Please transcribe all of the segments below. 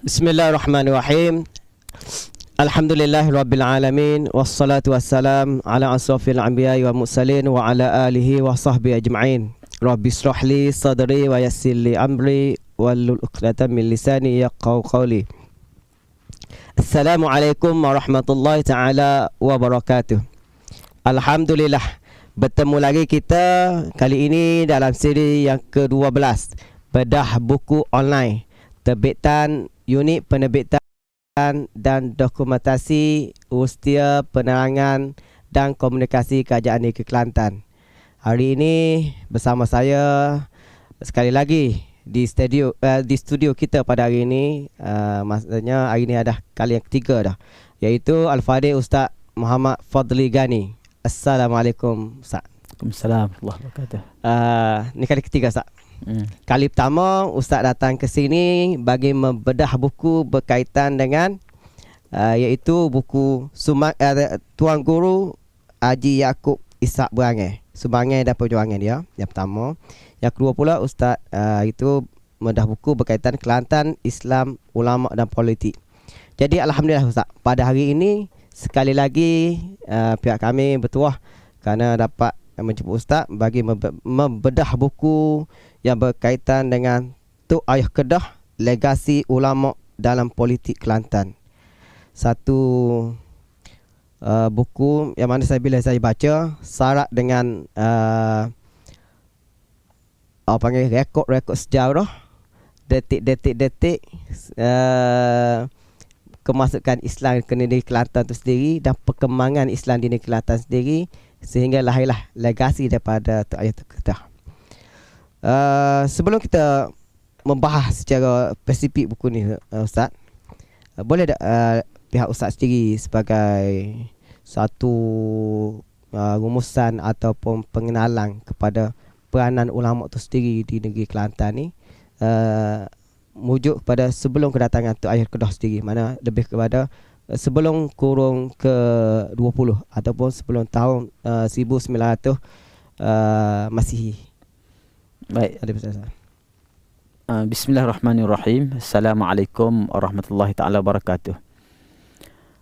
Bismillahirrahmanirrahim. Alhamdulillahirabbil alamin wassalatu wassalam ala asrofil anbiya'i wal mursalin wa ala alihi wa sahbihi ajma'in. Rabbi israh li sadri wa yassir li amri wahlul 'uqdatam min lisani yafqahu qawli. Assalamualaikum warahmatullahi taala wabarakatuh. Alhamdulillah, bertemu lagi kita kali ini dalam siri yang ke-12, bedah buku online terbitan Unit Penerbitan dan Dokumentasi Ustia Penerangan dan Komunikasi Kerajaan Negeri Kelantan. Hari ini bersama saya sekali lagi di studio kita pada hari ini. Maksudnya hari ini ada kali yang ketiga dah, iaitu Al-Fadhil Ustaz Muhammad Fadli Ghani. Assalamualaikum Ustaz. Waalaikumsalam warahmatullahi wabarakatuh. Ni kali ketiga Ustaz. Kali pertama Ustaz datang ke sini bagi membedah buku berkaitan dengan iaitu buku Tuan Guru Haji Yaakob Ishak Berangai, Sumbangan dan Perjuangan dia, yang pertama. Yang kedua pula Ustaz itu membedah buku berkaitan Kelantan, Islam, Ulama dan Politik. Jadi alhamdulillah Ustaz, pada hari ini sekali lagi pihak kami bertuah kerana dapat menjemput Ustaz bagi membedah buku yang berkaitan dengan Tok Ayah Kedah, Legasi Ulama dalam Politik Kelantan. Satu buku yang mana bila saya baca syarat dengan panggil rekod-rekod sejarah, detik-detik kemasukan Islam ke negeri Kelantan itu sendiri dan perkembangan Islam di negeri Kelantan sendiri, sehingga lahirlah legasi daripada Tok Ayah Kedah. Sebelum kita membahas secara spesifik buku ni Ustaz, boleh tak pihak Ustaz sendiri sebagai satu rumusan ataupun pengenalan kepada peranan ulama itu sendiri di negeri Kelantan ni, mujuk kepada sebelum kedatangan Tok Ayah Kedah sendiri, mana lebih kepada sebelum kurung ke-20 ataupun sebelum tahun 1900 Masihi. Baik. Bismillahirrahmanirrahim. Assalamualaikum warahmatullahi taala wabarakatuh.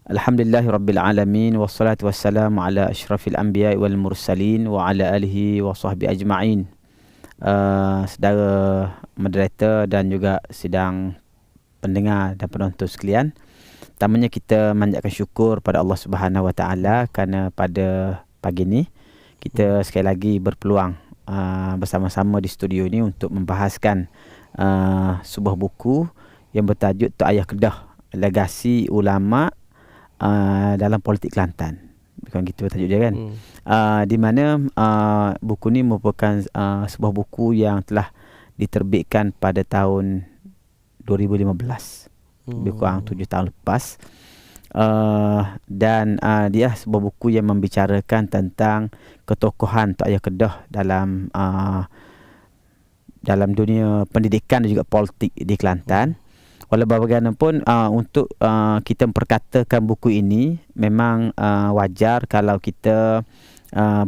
Alhamdulillahirabbil alamin wassalatu wassalamu ala asyrafil anbiya'i wal mursalin wa ala alihi wa sahbihi ajma'in. Saudara moderator dan juga sidang pendengar dan penonton sekalian, pertamanya kita manjatkan syukur pada Allah Subhanahu Wa Taala kerana pada pagi ni kita sekali lagi berpeluang bersama-sama di studio ini untuk membahaskan sebuah buku yang bertajuk Tok Ayah Kedah, Legasi Ulama dalam Politik Kelantan. Bukan gitu tajuk dia kan? Di mana buku ni merupakan sebuah buku yang telah diterbitkan pada tahun 2015, lebih kurang 7 tahun lepas. Dan dia sebuah buku yang membicarakan tentang ketokohan Tok Ayah Kedah dalam dunia pendidikan dan juga politik di Kelantan. Walau bagaimanapun untuk kita memperkatakan buku ini, memang wajar kalau kita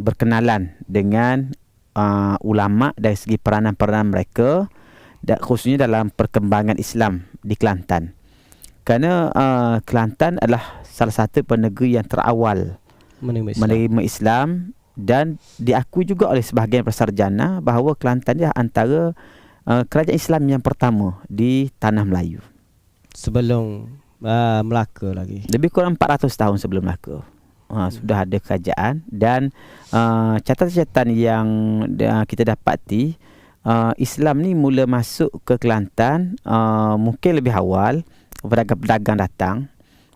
berkenalan dengan ulama dari segi peranan-peranan mereka, dan khususnya dalam perkembangan Islam di Kelantan. Kerana Kelantan adalah salah satu negeri yang terawal menerima Islam, dan diakui juga oleh sebahagian pesarjana bahawa Kelantan dia antara kerajaan Islam yang pertama di tanah Melayu. Sebelum Melaka lagi. Lebih kurang 400 tahun sebelum Melaka. Sudah ada kerajaan, dan catatan-catatan yang kita dapati, Islam ni mula masuk ke Kelantan mungkin lebih awal. Pedagang-pedagang datang.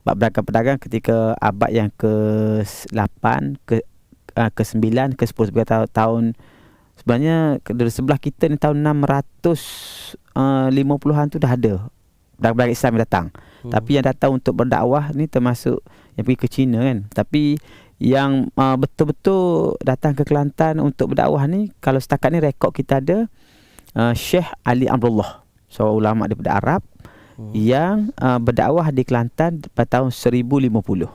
Pedagang-pedagang ketika abad yang ke-8, ke-9, ke-10 sebagai tahun, sebenarnya dari sebelah kita ni tahun 650-an tu dah ada pedagang-pedagang Islam yang datang. Tapi yang datang untuk berdakwah ni termasuk yang pergi ke China kan. Tapi yang betul-betul datang ke Kelantan untuk berdakwah ni, kalau setakat ni rekod kita ada, Syekh Ali Amrullah, seorang ulama daripada Arab yang berdakwah di Kelantan pada tahun 1050.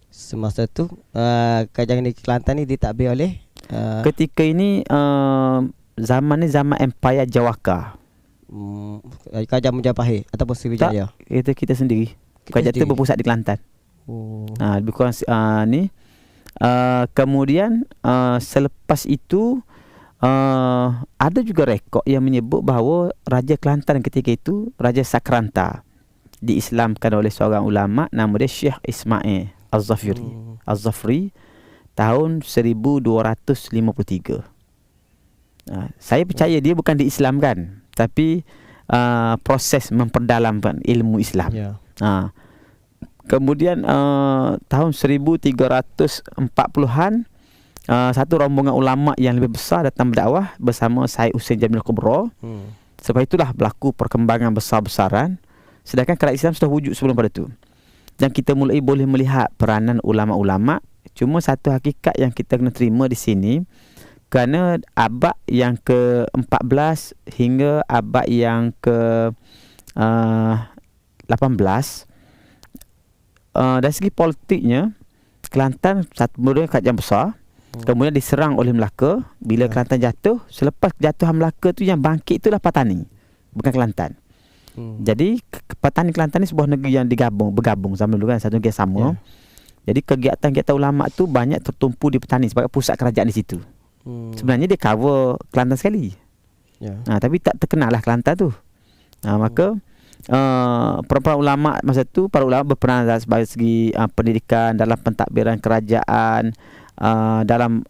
Semasa tu kerajaan di Kelantan ni ditadbir oleh ketika ini zaman ni zaman Empire Jawaka. Kerajaan Majapahit ataupun Sriwijaya? Tak, itu kita sendiri. Kerajaan tu sendiri. berpusat di Kelantan. Oh. Lebih kurang ni. Kemudian selepas itu ada juga rekod yang menyebut bahawa Raja Kelantan ketika itu, Raja Sakranta, diislamkan oleh seorang ulama nama dia Syekh Ismail Az-Zafri tahun 1253. Saya percaya dia bukan diislamkan, tapi proses memperdalamkan ilmu Islam. Kemudian tahun 1340-an satu rombongan ulama yang lebih besar datang berdakwah bersama Syekh Husain Jamil Kubra. Sebab itulah berlaku perkembangan besar-besaran, sedangkan kerajaan Islam sudah wujud sebelum pada itu. Dan kita mulai boleh melihat peranan ulama-ulama. Cuma satu hakikat yang kita kena terima di sini, kerana abad yang ke-14 hingga abad yang ke-18, dari segi politiknya, Kelantan satu kerajaan besar, kemudian diserang oleh Melaka. Bila Kelantan jatuh, selepas kejatuhan Melaka tu yang bangkit itulah Patani, bukan Kelantan. Jadi Patani Kelantan ni sebuah negeri yang bergabung zaman dulu kan, satu negeri sama. Jadi kegiatan-kegiatan ulama tu banyak tertumpu di Patani sebagai pusat kerajaan di situ. Sebenarnya dia cover Kelantan sekali. Tapi tak terkenal lah Kelantan tu. Maka para ulama masa tu, para ulama berperan dalam sebagai segi pendidikan, dalam pentadbiran kerajaan, dalam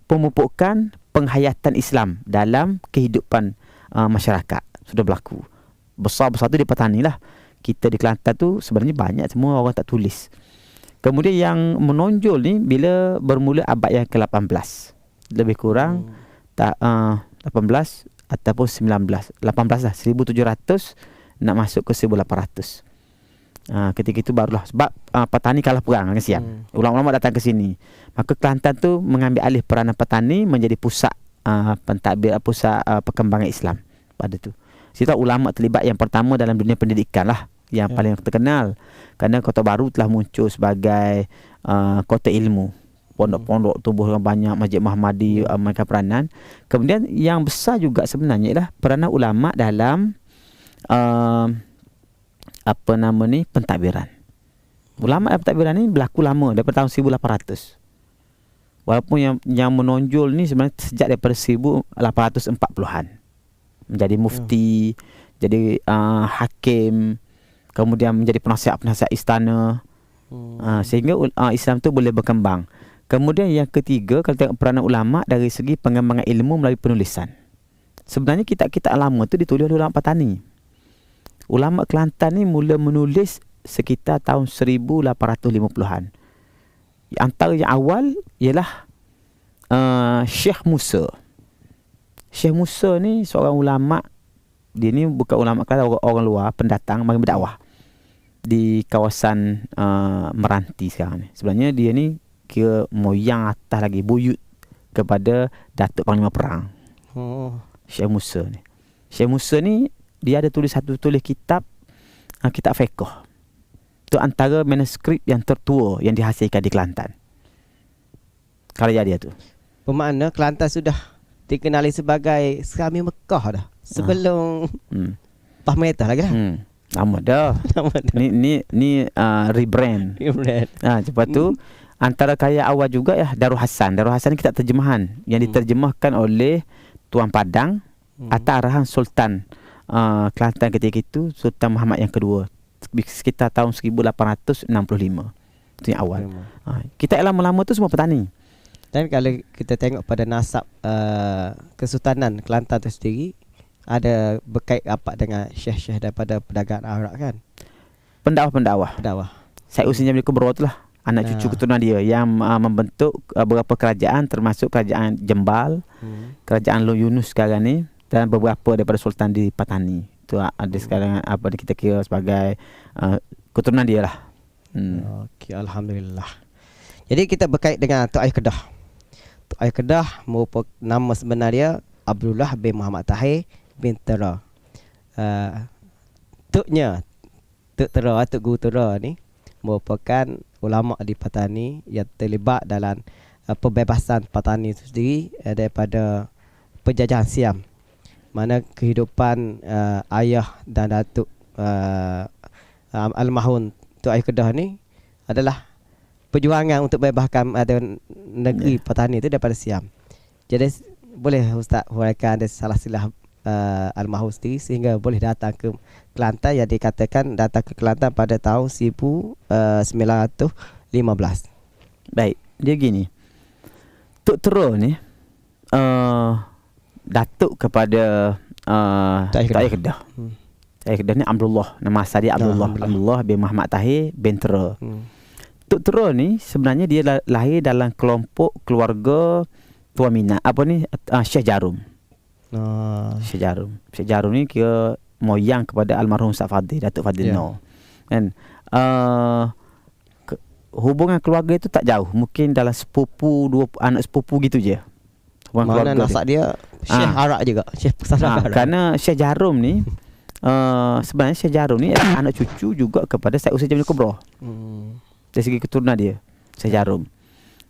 pemupukan penghayatan Islam dalam kehidupan masyarakat sudah berlaku. Besar-besar tu di Patani lah. Kita di Kelantan tu sebenarnya banyak semua orang tak tulis. Kemudian yang menonjol ni bila bermula abad yang ke-18, lebih kurang 18 ataupun 19, 18 lah, 1700 nak masuk ke 1800. Ketika itu barulah sebab Patani kalah perang dengan Siam. Ulama-ulama datang ke sini. Maka Kelantan tu mengambil alih peranan Patani menjadi pusat pentadbir, pusat perkembangan Islam pada tu. Situ ulama terlibat yang pertama dalam dunia pendidikan lah, yang paling terkenal. Kerana Kota Baru telah muncul sebagai kota ilmu. Pondok-pondok tumbuh dengan banyak, Masjid Muhammadi mainkan peranan. Kemudian yang besar juga sebenarnya ialah peranan ulama dalam pentadbiran. Ulama dalam pentadbiran ni berlaku lama, daripada tahun 1800. Walaupun yang menonjol ni sebenarnya sejak daripada 1840-an. Menjadi mufti, jadi hakim, kemudian menjadi penasihat-penasihat istana, sehingga Islam tu boleh berkembang. Kemudian yang ketiga, kalau tengok peranan ulama dari segi pengembangan ilmu melalui penulisan. Sebenarnya kitab-kitab lama tu ditulis oleh ulama Patani. Ulama Kelantan ni mula menulis sekitar tahun 1850-an. Antara yang awal ialah Syekh Musa. Syekh Musa ni seorang ulama. Dia ni bukan ulama Kelantan, orang luar, pendatang bagi berdakwah di kawasan Meranti sekarang ni. Sebenarnya dia ni kira moyang atas lagi, buyut kepada Datuk Panglima Perang. Syekh Musa ni. Syekh Musa ni dia ada tulis kitab, kitab fiqh. Itu antara manuskrip yang tertua yang dihasilkan di Kelantan. Karya dia tu. Bermakna Kelantan sudah dikenali sebagai Serami Mekah dah sebelum Pahmetah lagi dah. Lama dah. Ni rebrand. Lepas tu antara karya awal juga ya Darul Hasan. Darul Hasan ni kitab terjemahan yang diterjemahkan oleh Tuan Padang atas arahan Sultan Kelantan ketika itu, Sultan Muhammad yang kedua, sekitar tahun 1865. Itu yang awal. Kitab lama-lama tu semua Petani. Dan kalau kita tengok pada nasab Kesultanan Kelantan itu sendiri, ada berkait apa dengan syekh-syekh daripada perdagangan Arab kan? Pendakwah. Syekh Husain Jamil Kubra tu lah anak cucu keturunan dia yang membentuk beberapa kerajaan, termasuk kerajaan Jembal, kerajaan Long Yunus sekarang ni, dan beberapa daripada sultan di Patani. Itu ada sekarang apa kita kira sebagai keturunan dia lah. Okey, alhamdulillah. Jadi kita berkait dengan Tok Ayah Kedah. Tok Ayah Kedah merupakan nama sebenar dia Abdullah bin Muhammad Tahir bin Tera. Tok Tera, Tok Guru Tera ni merupakan ulama di Patani yang terlibat dalam pembebasan Patani itu sendiri daripada penjajahan Siam. mana kehidupan ayah dan datuk almarhum Tok Air Kedah ni adalah perjuangan untuk bebaskan negeri petani itu daripada Siam. Jadi boleh Ustaz huraikan ada salah silah almarhum sendiri sehingga boleh datang ke Kelantan, yang dikatakan datang ke Kelantan pada tahun 1915. Baik, dia gini. Tok Tero ni datuk kepada Tok Air Kedah. Tok Air Kedah ni Abdullah, nama asal dia Abdullah bin Muhammad Tahir bin Tero. Tok Tero ni sebenarnya dia lahir dalam kelompok keluarga Tuan Mina, Syekh Jarum. Syekh Jarum ni kira moyang kepada almarhum Ustaz Fadil, Datuk Fadil Noor. Kan? Hubungan keluarga itu tak jauh, mungkin dalam sepupu, dua anak sepupu gitu je. Mana nasab dia Syekh Arak juga, Syekh Pesara Arak. Kerana Syekh Jarum ni sebenarnya Syekh Jarum ni adalah anak cucu juga kepada Syed Husain Jamil Kubra. Dari segi keturunan dia, Syekh Jarum.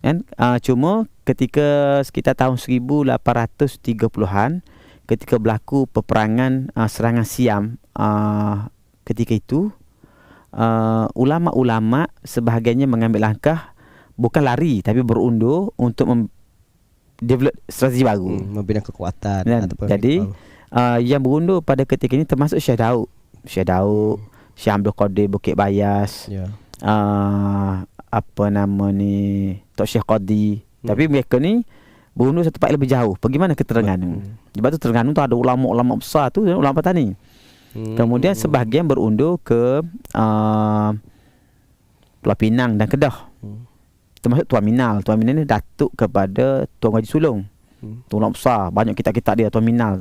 Kan? Cuma ketika sekitar tahun 1830-an, ketika berlaku peperangan serangan Siam ketika itu, ulama-ulama sebahagiannya mengambil langkah bukan lari tapi berundur untuk develop strategi baru, membina kekuatan. Jadi yang berundur pada ketika ini termasuk Syekh Daud, Syekh Abdul Qadir Bukit Bayas, Tok Syekh Qadi. Tapi mereka ni berundur satu tempat lebih jauh. Pergi mana? Ke Terengganu. Sebab tu Terengganu tu ada ulama-ulama besar tu, ulama petani. Kemudian sebahagian berundur ke Pulau Pinang dan Kedah. Termasuk Tuan Minal. Tuan Minal ni datuk kepada Tuan Haji Sulong. Ulama besar, banyak kitab-kitab dia Tuan Minal.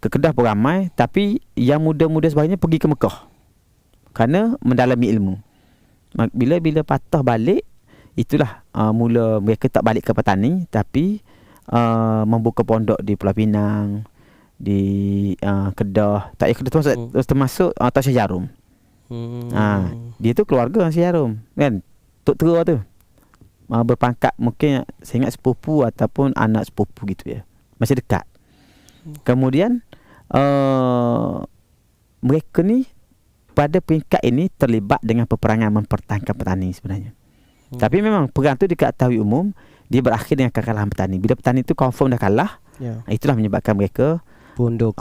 Ke Kedah pun ramai, tapi yang muda-muda sebagainya pergi ke Mekah kerana mendalami ilmu. Bila patah balik, itulah mula mereka tak balik ke petani, tapi membuka pondok di Pulau Pinang, di Kedah. Tak ya, Kedah termasuk Tok Syekh Jarum. Dia tu keluarga Syekh Jarum, kan? Tok Tero tu berpangkat mungkin saya ingat sepupu ataupun anak sepupu gitu ya, masih dekat. Kemudian mereka ni pada peringkat ini terlibat dengan peperangan mempertahankan petani sebenarnya. Tapi memang perang tu diketahui umum dia berakhir dengan kekalahan petani. Bila petani tu confirm dah kalah, itulah menyebabkan mereka berundur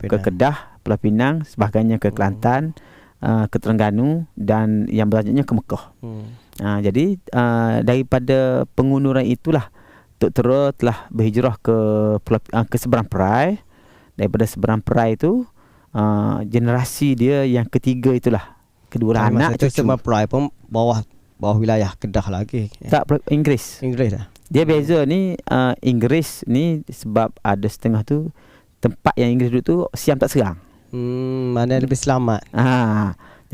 ke Kedah, Pulau Pinang, sebagainya ke Kelantan, ke Terengganu, dan yang berlanjutnya ke Mekah. Jadi daripada pengunduran itulah Tok Tero telah berhijrah ke Seberang Perai. Daripada Seberang Perai itu generasi dia yang ketiga itulah, kedua anak cucu. Seberang Perai pun bawah wilayah Kedah lagi. Tak, Inggeris dah. Dia beza ni, Inggeris ni sebab ada setengah tu tempat yang Inggeris duduk tu Siam tak serang. Mana lebih selamat.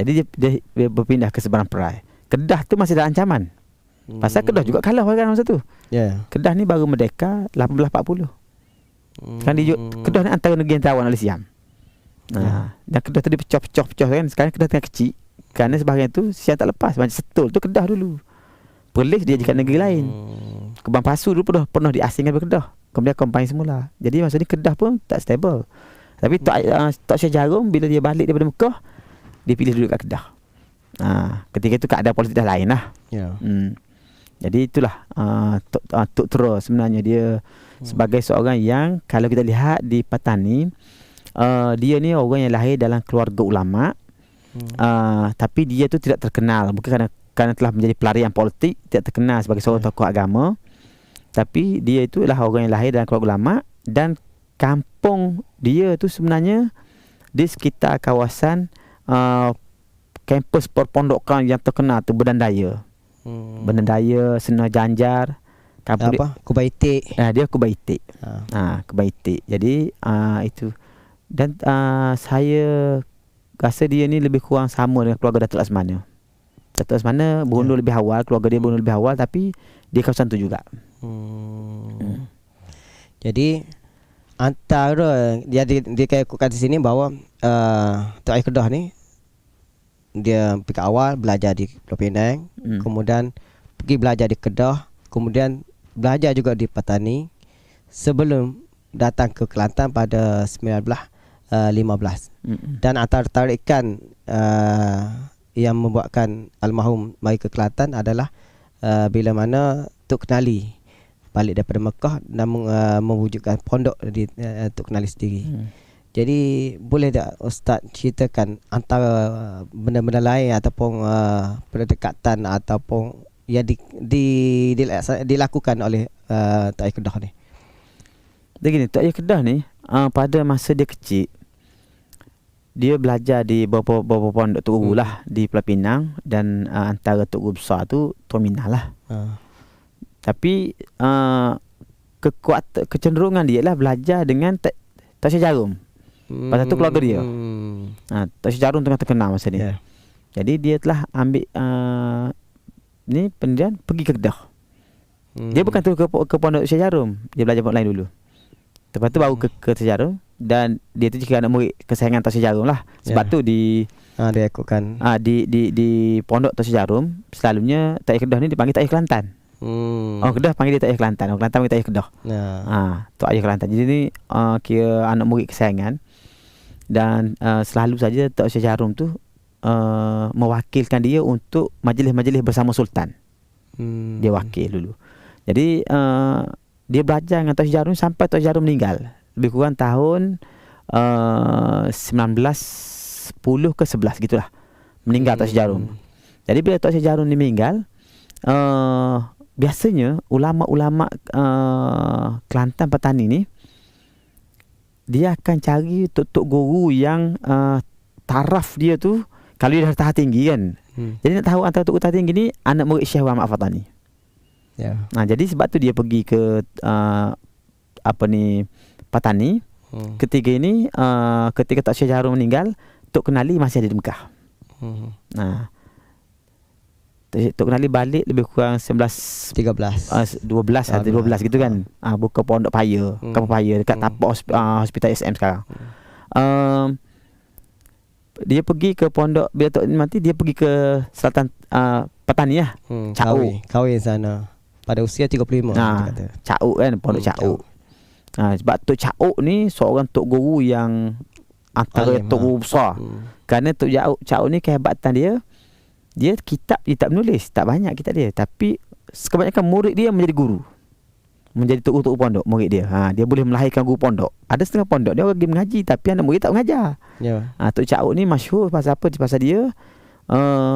Jadi dia berpindah ke Seberang Perai. Kedah tu masih ada ancaman. Pasal Kedah juga kalah kan masa tu. Kedah ni baru merdeka 1840. Kan Kedah ni antara negeri yang tawan oleh Siam. Dan Kedah tu dia pecah-pecah kan. Sekarang Kedah tengah kecil kerana sebahagian tu Siam tak lepas. Macam Setul tu Kedah dulu, Perlis dia jadikan negeri lain. Kebang Pasu dulu pernah diasingkan dari Kedah, kemudian company semula. Jadi masa ni Kedah pun tak stable. Tapi Tok Syekh Jarum bila dia balik daripada Mekah, dia pilih duduk kat Kedah. Ketika itu keadaan politik dah lain lah. Jadi itulah Tok Tero sebenarnya dia sebagai seorang yang kalau kita lihat di petani, dia ni orang yang lahir dalam keluarga ulama. Tapi dia tu tidak terkenal, bukan kerana telah menjadi pelarian politik, tidak terkenal sebagai seorang tokoh agama. Tapi dia itu adalah orang yang lahir dalam keluarga ulama, dan kampung dia tu sebenarnya di sekitar kawasan kampus perpondokan yang terkenal tu Bendan Daya. Bendan Daya, Senar Janjar, kampung Kubaitik. Dia Kubaitik. Kubaitik. Jadi itu. Dan saya rasa dia ni lebih kurang sama dengan keluarga Datuk Laksamana. Datuk Laksamana berundur lebih awal, keluarga dia berundur lebih awal, tapi dia kawasan tu juga. Jadi antara dia ikutkan di sini bahawa Tok Air Kedah ni dia pergi awal belajar di Pulau Pinang, kemudian pergi belajar di Kedah, kemudian belajar juga di petani sebelum datang ke Kelantan pada 1915. Dan antara tarikan yang membuatkan almarhum mari ke Kelantan adalah bila mana Tok Kenali balik daripada Mekah dan mewujudkan pondok di Tok Kenali sendiri. Jadi boleh tak Ustaz ceritakan antara benda-benda lain ataupun pendekatan ataupun yang dilakukan oleh Tok Ayah Kedah ni? Begini, Tok Ayah Kedah ni pada masa dia kecil, dia belajar di beberapa pondok Tok Guru lah di Pulau Pinang, dan antara Tok Guru besar tu Tuan Minah lah. Tapi kecenderungan dia lah belajar dengan Tok Syah Jarum. Pasal tu keluarga dia. Tok Syah Jarum tengah terkenal masa ni. Jadi dia telah ambil ni pendidikan pergi ke Kedah. Dia bukan terus ke pondok Syah Jarum, dia belajar pondok lain dulu. Lepas tu baru ke Syah Jarum, dan dia tu juga anak murid kesayangan Tok Syah Jarum lah. Sebab tu dia ikutkan di pondok Tok Syah Jarum selalunya Tok Ayah Kedah ni dipanggil Tok Ayah Kelantan. Orang Kedah panggil dia Tok Ayah Kelantan, orang Kelantan panggil Tok Ayah Kedah. Tok Ayah Kelantan. Jadi ni kira anak murid kesayangan. Dan selalu saja Tok Syah Jarum tu mewakilkan dia untuk majlis-majlis bersama Sultan. Dia wakil dulu. Jadi dia belajar dengan Tok Syah Jarum sampai Tok Syah Jarum meninggal. Lebih kurang tahun 1910 ke 11 gitulah. Meninggal Tok Syah Jarum. Jadi bila Tok Syah Jarum ni meninggal, biasanya ulama-ulama Kelantan petani ni, dia akan cari tok guru yang taraf dia tu, kalau dia dah tahap tinggi kan. Jadi nak tahu antara tok tahap tinggi ni anak murid Syekh Ahmad Fatani. Jadi sebab tu dia pergi ke Patani. Ketiga ini ketika Tok Syah Jarum meninggal, Tok Kenali masih ada di Mekah. Tok Kenali balik lebih kurang 12 gitu kan. Buka pondok Paya, Kampung Paya dekat tapak hospital SM sekarang. Dia pergi ke pondok, bila Tok ni mati dia pergi ke selatan Patani lah. Kahwin sana pada usia 35 kata. Cauk kan, pondok Cauk. Sebab Tok Cauk ni seorang tok guru yang antara tok guru besar. Kerana Tok Cauk ni kehebatan dia kitab dia tak menulis, tak banyak kitab dia, tapi kebanyakan murid dia menjadi guru, menjadi tok pondok murid dia. Dia boleh melahirkan guru pondok. Ada setengah pondok dia orang pergi mengaji tapi anak murid tak mengajar. Tok Cauk ni masyhur pasal apa? Pasal dia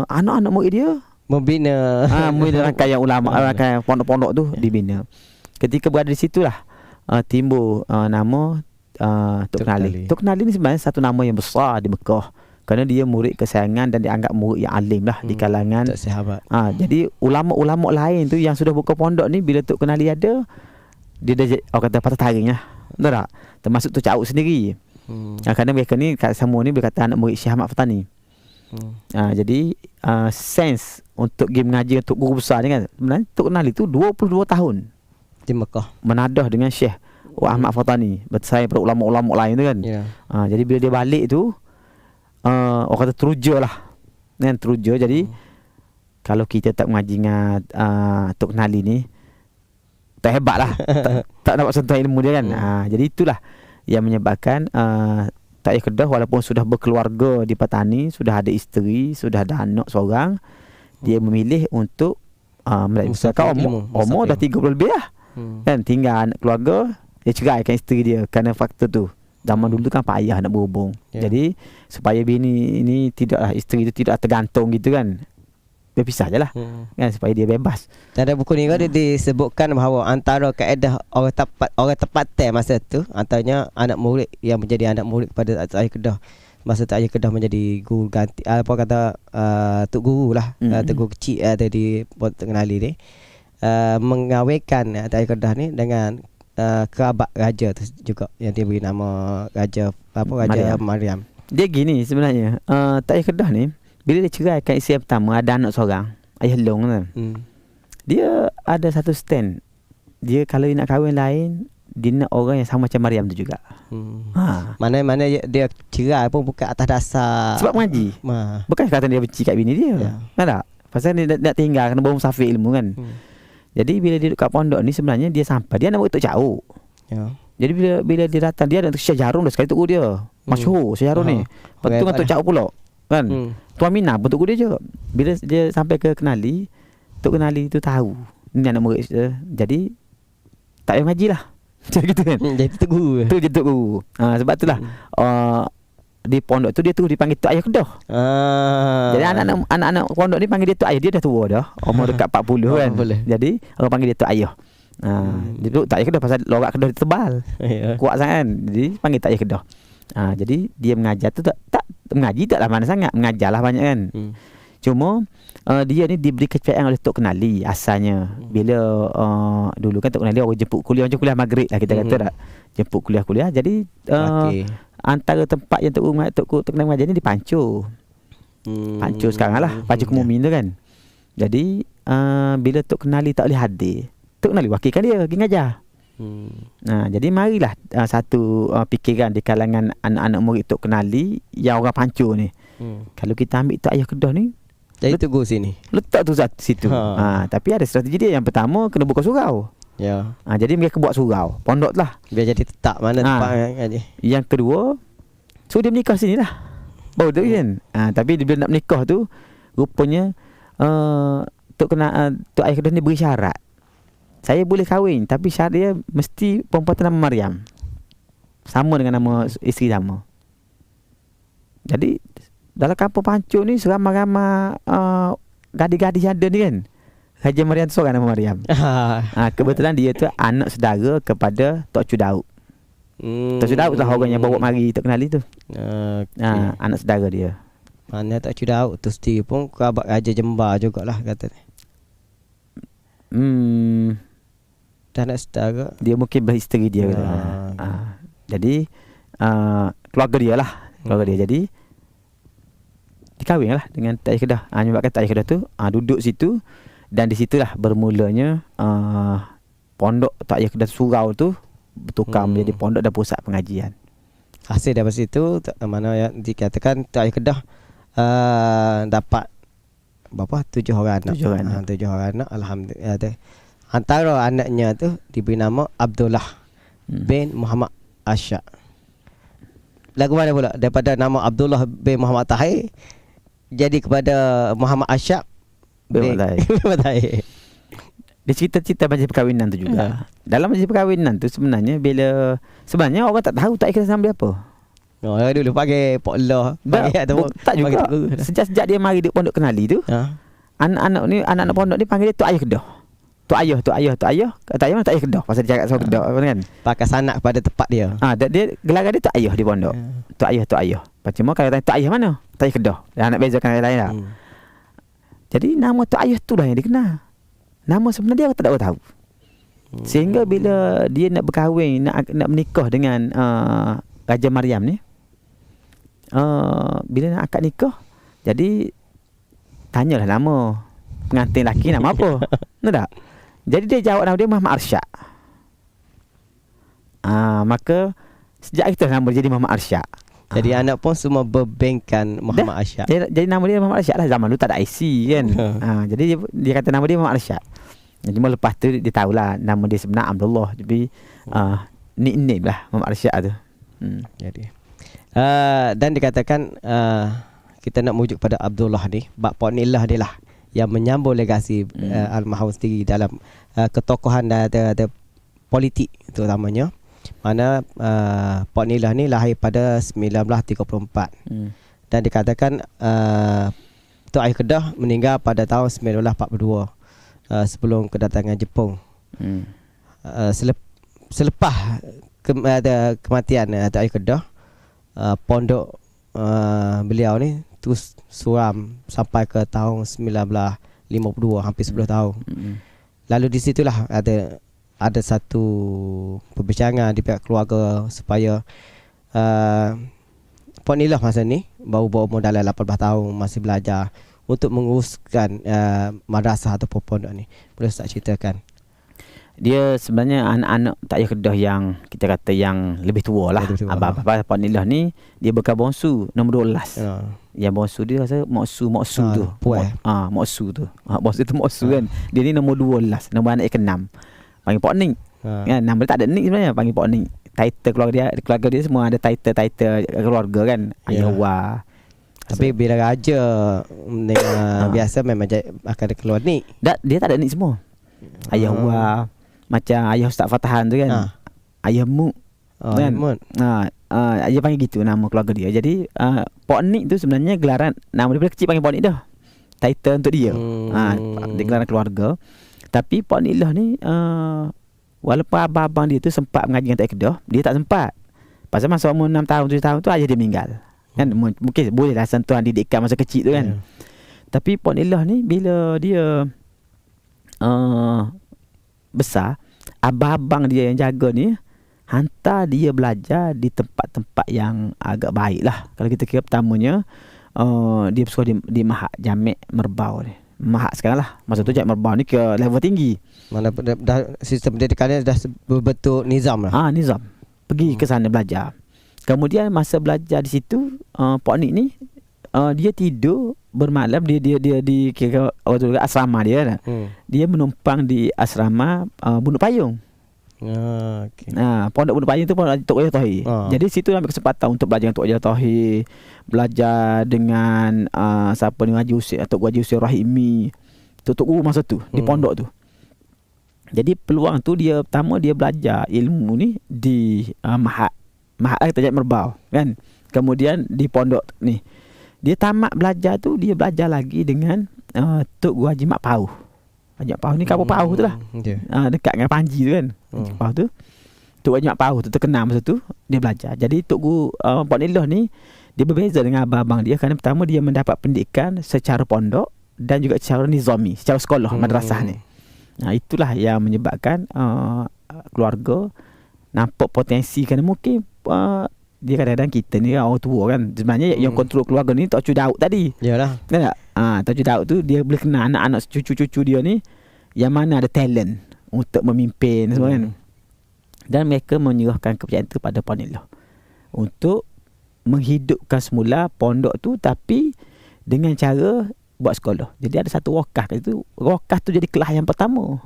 anak-anak murid dia membina rangkaian ulama, rangkaian pondok-pondok tu dibina. Ketika berada di situlah timbul nama Tok Kenali. Tok Kenali ni sebenarnya satu nama yang besar di Mekah, kerana dia murid kesayangan dan dianggap murid yang alim lah di kalangan sahabat. Jadi ulama-ulama lain tu yang sudah buka pondok ni, bila Tok Kenali ada, dia dah orang kata patah taring lah. Betul tak? Termasuk Tok Cauk sendiri. Kerana mereka ni semua ni berkata anak murid Syekh Ahmad Fatani. Jadi sense untuk pergi mengaji untuk guru besar ni kan, sebenarnya Tok Kenali tu 22 tahun di Mekah menadah dengan Syekh Ahmad Fatani, bersaing pada ulama-ulama lain tu kan. Jadi bila dia balik tu, orang kata teruja lah kan, teruja. Jadi kalau kita tak mengaji dengan Tok Kenali ni, tak hebat lah. tak dapat sentuh ilmu dia kan. Jadi itulah yang menyebabkan Tok Ayah Kedah walaupun sudah berkeluarga di Patani, sudah ada isteri, sudah ada anak seorang, dia memilih untuk misalkan umur dah 30 lebih lah kan, tinggal anak keluarga, dia ceraikan isteri dia kerana faktor tu. Zaman dulu kan payah nak berhubung. Jadi supaya bini ini tidaklah, isteri itu tidak tergantung gitu kan, dia pisah je lah kan, supaya dia bebas. Dan dalam buku ni dia disebutkan bahawa antara kaedah orang tepat masa tu, antaranya anak murid yang menjadi anak murid kepada Tok Ayah Kedah. Masa Tok Ayah Kedah menjadi guru ganti, apa kata tok guru lah, tok guru kecil ada di Tok Kenali ni, mengawinkan Tok Ayah Kedah ni dengan kerabat raja tu juga, yang dia beri nama Raja Mariam. Dia gini sebenarnya, Tok Ayah Kedah ni bila dia ceraikan isteri yang pertama, ada anak seorang, Ayah Long kan. Dia ada satu stand. Dia kalau dia nak kahwin lain, dia nak orang yang sama macam Mariam tu juga. Mana-mana dia cerai pun bukan atas dasar sebab mengaji. Bukan kata dia benci kat bini dia. Tak? Pasal dia nak tinggal kena bermusafir ilmu kan. Jadi bila dia duduk kat pondok ni, sebenarnya dia sampai, dia nak murid Tok Cauk. Ya. Jadi bila dia datang, dia ada Syekh Jarum dah sekali tok guru dia. Masyhur Syekh Jarum ni. Lepas tu dengan Tok Cak pula. Kan? Tuan Mina pun tok guru dia juga. Bila dia sampai ke Kenali, Tok Kenali tu tahu ni anak murid dia. Jadi tak payah mengaji lah. Macam gitu kan. Jadi tok guru. Tu je tok guru. Sebab itulah di pondok tu dia terus dipanggil Tok Ayah Kedah. Jadi anak-anak pondok ni panggil dia Tok Ayah. Dia dah tua dah. Umur dekat 40 kan. Jadi orang panggil dia Tok Ayah. Dia tu Tok Ayah Kedah pasal lorak Kedah dia tebal. Kuat sangat kan. Jadi panggil Tok Ayah Kedah. Jadi dia mengajar tu tak mengaji taklah mana sangat. Mengajarlah banyak kan. Cuma dia ni diberi kepercayaan oleh Tok Kenali asalnya. Bila dulu kan Tok Kenali orang jemput kuliah, macam kuliah maghrib lah kita kata tak. Jemput kuliah-kuliah. Jadi antara tempat yang Tok Kenali mengajar ni di Pancur. Pancur sekarang lah. Pancur Kemumin tu kan. Jadi bila Tok Kenali tak boleh hadir, Tok Kenali wakilkan dia pergi ngajar. Jadi marilah satu fikiran di kalangan anak-anak murid Tok Kenali yang orang Pancur ni. Kalau kita ambil Tok Ayah Kedah ni, jadi tu guru sini. Letak tu situ. Tapi ada strategi dia. Yang pertama kena buka surau. Ya. Jadi mereka buat surau pondok lah. Biar jadi tetap mana tempat ngaji. Yang kedua, so dia menikah sini lah. Baru tu kan. Tapi dia nak menikah tu, rupanya Tok Ayah Kedah ni beri syarat. Saya boleh kahwin, tapi syarat dia mesti perempuan tu nama Maryam. Sama dengan nama isteri sama. Jadi dalam kampung Pancur ni seramai-ramai gadis-gadis yang ada ni kan. Haji Maryam tu seorang nama Maryam. Kebetulan dia tu anak saudara kepada Tok Cu Daud. Tok Cu Daud lah orang yang bawa mari Tok Kenali tu. Anak saudara dia. Mana Tok Cu Daud tu sendiri pun kerabat Raja Jembar jugalah kata ni. Dan anak saudara. Dia mungkin beristeri dia. Jadi keluarga dia lah. Keluarga dia. Jadi dikahwin lah dengan Tok Ayah Kedah. Menyebabkan Tok Ayah Kedah tu duduk situ. Dan di situlah bermulanya pondok Tok Ayah Kedah surau tu bertukar menjadi pondok dan pusat pengajian. Hasil daripada situ mana yang dikatakan Tok Ayah Kedah dapat berapa? 7 orang anak. 7 orang anak. Alhamdulillah. Antara anaknya tu diberi nama Abdullah bin Muhammad Asyak. Lagu mana pula? Daripada nama Abdullah bin Muhammad Tahir jadi kepada Muhammad Asyak bin Muhammad Tahir. Dia cerita-cerita majlis perkahwinan tu juga. Dalam majlis perkahwinan tu sebenarnya sebenarnya orang tak tahu tak ikhlas nama dia apa. Dulu pakai Pok Lah. Tak juga. Sejak dia mari di Pondok Kenali tu, anak-anak pondok ni panggil dia Tok Ayah Kedah. Tok Ayah. Tok Ayah Kedah. Pasal dia cakap soal Kedah kan. Pakai sanak kepada tempat dia. Dia gelaran dia Tok Ayah di pondok. Tok Ayah. Cuma kalau tanya Tok Ayah mana? Tok Ayah Kedah. Nak bezakan yang lain lah. Jadi nama Tok Ayah tu lah yang dikenal. Nama sebenarnya dia tak tahu. Sehingga bila dia nak berkahwin, nak menikah dengan Raja Maryam ni, bila nak akad nikah, jadi tanyalah nama pengantin lelaki nama apa. Betul tak? Jadi dia jawab nama dia Muhammad Arsyad. Maka sejak itu nama dia jadi Muhammad Arsyad. Jadi anak pun semua berbengkan Muhammad Arsyad. Jadi nama dia Muhammad Arsyad lah. Zaman dulu tak ada IC kan. Jadi dia kata nama dia Muhammad Arsyad. Jadi lepas tu dia tahulah nama dia sebenar Abdullah. Jadi nickname lah Muhammad Arsyad tu. Jadi dan dikatakan kita nak merujuk pada Abdullah ni, Pak Nilah dia lah yang menyambung legasi almarhum sendiri dalam ketokohan dan ada politik terutamanya. Mana Pak Nilah ni lahir pada 1934 dan dikatakan Tok Ayah Kedah meninggal pada tahun 1942 sebelum kedatangan Jepun. Selepas kematian Tok Ayah Kedah, pondok beliau ni terus suram sampai ke tahun 1952, hampir 10 tahun. Lalu di situlah ada satu perbincangan di pihak keluarga supaya Pak Nilah masa ni baru berumur dalam 18 tahun, masih belajar untuk menguruskan madrasah atau pondok ni. Boleh Ustaz ceritakan? Dia sebenarnya anak-anak Tok Ayah Kedah yang kita kata yang lebih tua lah. Abang-abang Pak Nilah ni dia bekas bongsu nombor 12. Yang bongsu dia rasa Moksu tu. Moksu tu. Bongsu tu Moksu kan. Dia ni nombor 12, nombor anak ke-6. Panggil Pak Ning. Kan nama dia tak ada nik sebenarnya, panggil Pok Nik. Title keluarga dia semua ada title keluarga kan. Ayah Wah. Tapi bila raja biasa memang akan ada keluar nik. Dia tak ada nik semua. Ayah Wah, macam ayah Ustaz Fatahan tu kan. Ayah Mu. Kan? Dia panggil gitu nama keluarga dia. Jadi Pok Nik tu sebenarnya gelaran, nama dia kecil panggil Pok Nik dah. Title untuk dia. Dia gelaran keluarga. Tapi Pok Nik lah ni walaupun abang-abang dia tu sempat mengaji dengan Kedah, dia tak sempat. Pasal masa umur 6 tahun 7 tahun tu ayah dia meninggal. Kan mungkin bolehlah sentuhan didikan masa kecil tu kan. Tapi Pok Nik lah ni bila dia besar, abang-abang dia yang jaga ni hantar dia belajar di tempat-tempat yang agak baik lah. Kalau kita kira pertamanya dia bersekolah di Mahak Jamek Merbau ni. Mahak sekarang lah. Masa tu Jamek Merbau ni ke level tinggi. Mana dah sistem pendidikannya dah berbentuk nizam lah. Nizam. Pergi ke sana belajar. Kemudian masa belajar di situ Pok Nik ni dia tidur bermalam, dia di kira asrama dia kan. Dia menumpang di asrama Bunduk Payung. Okay. Pondok Bunduk Payung tu pondok Tok Wajah Tohir. Jadi situ ambil kesempatan untuk belajar dengan Tok Wajah Tohir, belajar dengan siapa ni Haji Husin, Tok Haji Husin Rahimi, Tok Guru masa tu di pondok tu. Jadi peluang tu dia pertama dia belajar ilmu ni di Mahak kita Jamek Merbau kan. Kemudian di pondok ni dia tamat belajar tu, dia belajar lagi dengan Tok Guru Haji Mak Pauh. Haji Mak Pauh ni kampung Pauh tu lah. Dekat dengan Panji tu kan. Pauh tu Tok Haji Mak Pauh tu terkenal masa tu, dia belajar. Jadi Tok Guru Pok Nik ni dia berbeza dengan abang-abang dia kerana pertama dia mendapat pendidikan secara pondok dan juga secara nizami, secara sekolah madrasah ni. Itulah yang menyebabkan keluarga nampak potensi, kerana mungkin dia kadang-kadang kita ni orang tua kan, sebenarnya yang kontrol keluarga ni Tok Cu Daud tadi. Yalah. Kan tak? Tok Cu Daud tu dia boleh kenal anak-anak cucu-cucu dia ni yang mana ada talent untuk memimpin semua kan. Dan mereka menyerahkan kepercayaan tu pada Pok Nik untuk menghidupkan semula pondok tu, tapi dengan cara buat sekolah. Jadi ada satu wakaf itu. Wakaf tu jadi kelas yang pertama.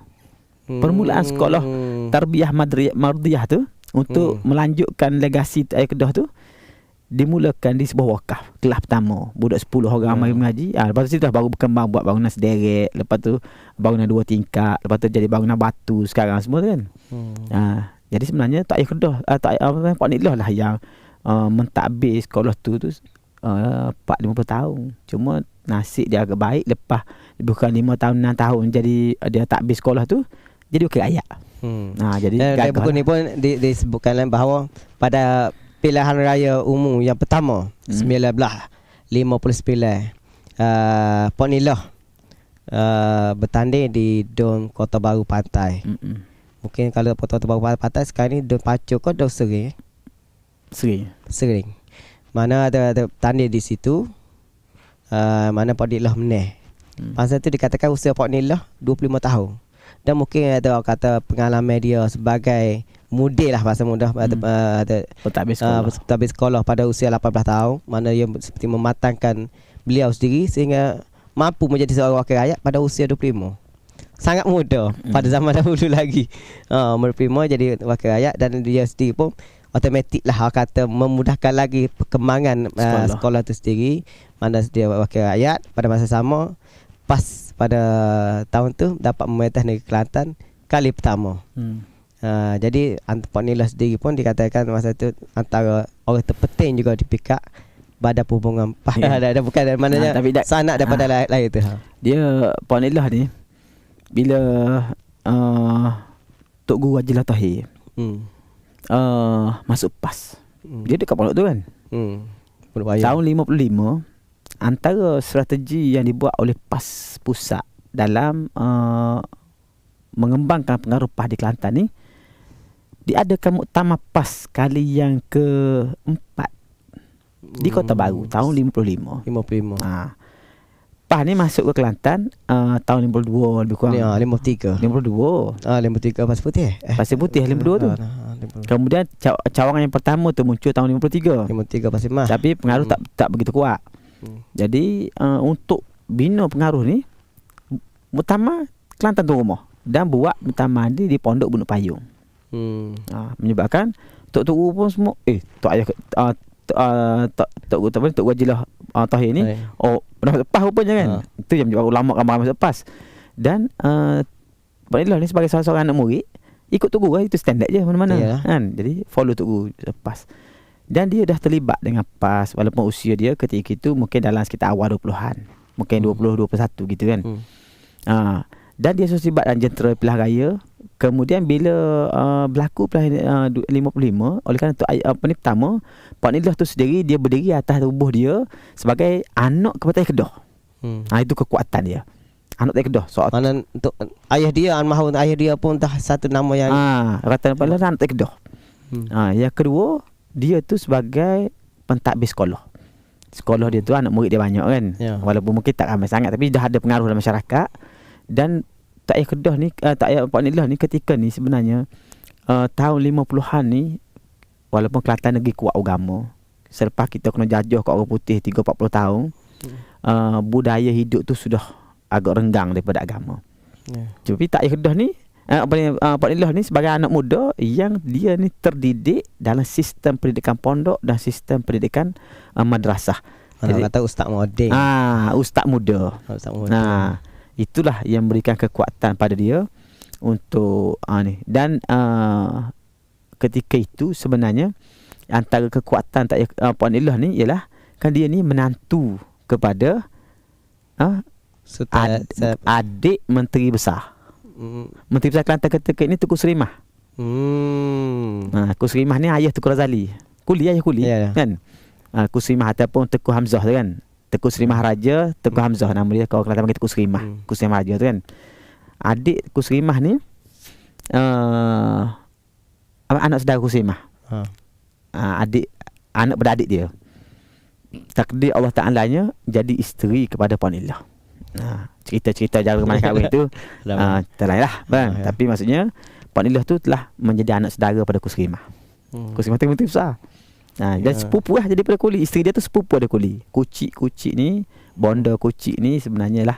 Permulaan sekolah tarbiyah mardiyah tu untuk melanjutkan legasi Ayah Kedah tu dimulakan di sebuah wakaf. Kelas pertama, budak 10 orang mari mengaji. Lepas tu dah baru berkembang buat bangunan sederek, lepas tu bangunan 2 tingkat, lepas tu jadi bangunan batu sekarang semua tu kan. Jadi sebenarnya Ayah Kedah Pok Nik lah yang mentadbir sekolah tu 4-50 tahun. Cuma nasib dia agak baik, lepas bukan 5 tahun 6 tahun jadi dia takbir sekolah tu jadi wakil rakyat. Jadi dari buku ni pun disebutkan bahawa pada pilihan raya umum yang pertama 1959 Pok Nik bertanding di Dom Kota Baru Pantai. Mungkin kalau Kota Baru Pantai sekarang ni Dom Pacu ke Dom Sering? Sering. Mana ada tanding di situ. Mana Pok Nik menang. Masa tu dikatakan usia Pok Nik 25 tahun. Dan mungkin ada orang kata pengalaman dia sebagai mudil lah, bahasa mudah, pentadbir sekolah pada usia 18 tahun. Mana ia seperti mematangkan beliau sendiri sehingga mampu menjadi seorang wakil rakyat pada usia 25. Sangat muda pada zaman dahulu lagi. Umur 25 jadi wakil rakyat, dan dia sendiri pun automatik lah orang kata memudahkan lagi perkembangan sekolah tu sendiri. Mana dia wakil rakyat pada masa sama, pas pada tahun tu dapat memerintah negeri Kelantan kali pertama. Jadi Pok Nik sendiri pun dikatakan masa tu antara orang terpenting juga di pihak Badan Perhubungan. Bukan maknanya sanak daripada lain tu. Dia Pok Nik ni bila Tok Guru Haji Tohir masuk PAS. Dia dekat pondok tu kan. Tahun 55, antara strategi yang dibuat oleh PAS pusat dalam mengembangkan pengaruh PAS di Kelantan ni, diadakan muktamar PAS kali yang ke-4 di Kota Baru tahun 55. PAS ni masuk ke Kelantan tahun 52 lebih kurang. 53. 52 Pasir Putih. Pasir Putih 52 tu. Kemudian cawangan yang pertama tu muncul tahun 53 Pasir Mas. Tapi pengaruh tak begitu kuat. Jadi untuk bina pengaruh ni, muktamar Kelantan tu rumah, dan buat muktamar ni di Pondok Bunduk Payung. Menyebabkan Tok Guru pun semua Tok Ayah Tok Wajilah Tahir ni dah lepas rupanya kan. Itu yang menyebabkan ulama ramai lepas. Dan Pak Nilah ni sebagai salah seorang anak murid ikut Tok Guru, itu standard je mana-mana kan. Jadi follow Tok Guru lepas. Dan dia dah terlibat dengan PAS walaupun usia dia ketika itu mungkin dalam sekitar awal 20-an. Mungkin 20, 21 gitu kan. Dan dia terlibat dalam jentera pilihan raya. Kemudian bila berlaku pilihan 55, oleh kerana pertama Pak Nilah tu sendiri dia berdiri atas tubuh dia sebagai anak Kebatai Kedah. Itu kekuatan dia. Anak Kebatai Kedah. Mana untuk ayah dia, almarhum ayah dia pun dah satu nama yang kata Pak Nilah anak Kebatai Kedah. Yang kedua, dia tu sebagai pentadbir sekolah. Sekolah dia tu anak murid dia banyak kan. Walaupun mungkin tak ramai sangat tapi dah ada pengaruh dalam masyarakat. Dan Tak Payah Kedah ni, Tak Payah Pak Nilah ni ketika ni sebenarnya tahun 50-an ni, walaupun Kelantan negeri kuat agama, selepas kita kena jajah kat orang putih 30-40 tahun, budaya hidup tu sudah agak renggang daripada agama. Tapi Tak Payah Kedah ni, Pak Nilah ni sebagai anak muda yang dia ni terdidik dalam sistem pendidikan pondok dan sistem pendidikan madrasah. Jadi kata ustaz modern. Ustaz muda. Itulah yang memberikan kekuatan pada dia untuk ni. Dan ketika itu sebenarnya antara kekuatan Pak Nilah ni ialah kan dia ni menantu kepada adik Menteri Besar. Menteri Besar Kelantan ketika ini Tengku Serimah. Tengku Serimah ni ayah Tengku Razali. Ayah kuli kan. Tengku Serimah ataupun Tengku Hamzah tu kan. Tengku Serimah Raja, Tengku Hamzah nama dia. Kalau Kelantan panggil Tengku Serimah. Tengku Serimah Raja tu kan. Adik Tengku Serimah ni anak saudara Tengku Serimah. Anak beradik dia. Takdir Allah Ta'alanya jadi isteri kepada Pak Nilah. Cerita-cerita jara kemana kahwin tu terlainlah bang. Tapi maksudnya Pak Nilah tu telah menjadi anak saudara pada Tengku Serimah. Tengku Serimah tu Menteri Besar. Dan sepupu lah jadi pada kuli. Isteri dia tu sepupu ada kuli. Kucik ni, bonda kucik ni sebenarnya lah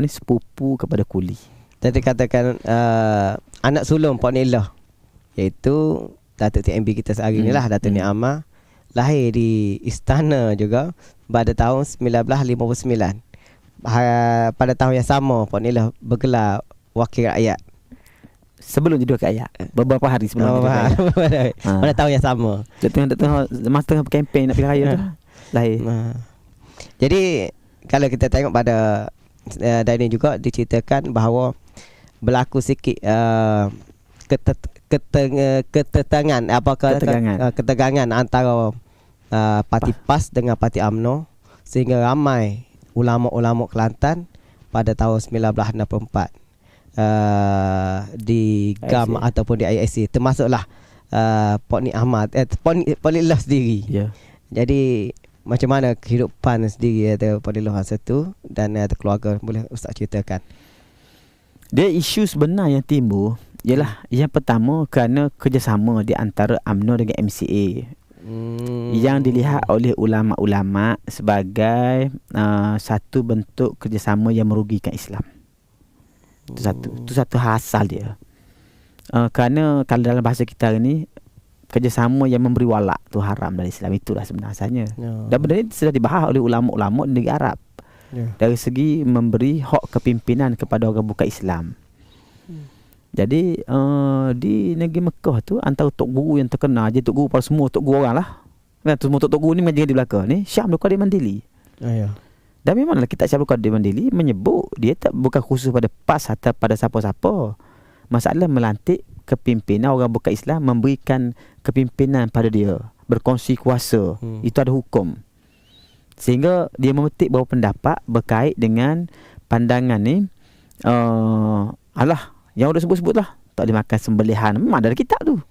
sepupu kepada kuli. Jadi katakan anak sulung Pak Nilah, iaitu Datuk TMB kita sehari ni lah, Datuk Ni'amah, lahir di istana juga pada tahun 1959. Pada tahun yang sama Pak Nilah bergelar Wakil Rakyat. Sebelum jadi wakil rakyat, beberapa hari sebelum pada tahun yang sama. Masa kempen nak pilih raya tu lahir. Jadi kalau kita tengok pada dan ini juga diceritakan bahawa berlaku sikit ketegangan antara parti PAS dengan parti UMNO, sehingga ramai ulama-ulama Kelantan pada tahun 1964 di GAM ataupun di ISC, termasuklah Pak Nik Ahmad, Pak Nilah sendiri. Jadi macam mana kehidupan sendiri Pak Nilah masa tu dan keluarga, boleh Ustaz ceritakan? Dia isu sebenar yang timbul ialah yang pertama kerana kerjasama di antara UMNO dengan MCA yang dilihat oleh ulama-ulama sebagai satu bentuk kerjasama yang merugikan Islam. Itu satu asal dia. Kerana kalau dalam bahasa kita ni, kerjasama yang memberi walak tu haram dalam Islam. Itulah sebenarnya. Dan benda ni sudah dibahas oleh ulama-ulama di negeri Arab. Dari segi memberi hak kepimpinan kepada orang bukan Islam. Jadi di negeri Mekah tu, antara tok guru yang terkenal je, tok guru pada semua tok guru orang lah kan, semua tok guru ni menjadi di belakang ni Syekh Abdul Qadir Mandili. Dan memanglah kitab Syekh Abdul Qadir Mandili menyebut dia tak bukan khusus pada PAS atau pada siapa-siapa. Masalah melantik kepimpinan orang bukan Islam, memberikan kepimpinan pada dia, berkongsi kuasa, itu ada hukum. Sehingga dia memetik beberapa pendapat berkait dengan pandangan ni yang udah sebut-sebut lah, tak boleh makan sembelihan, memang ada kitab tu.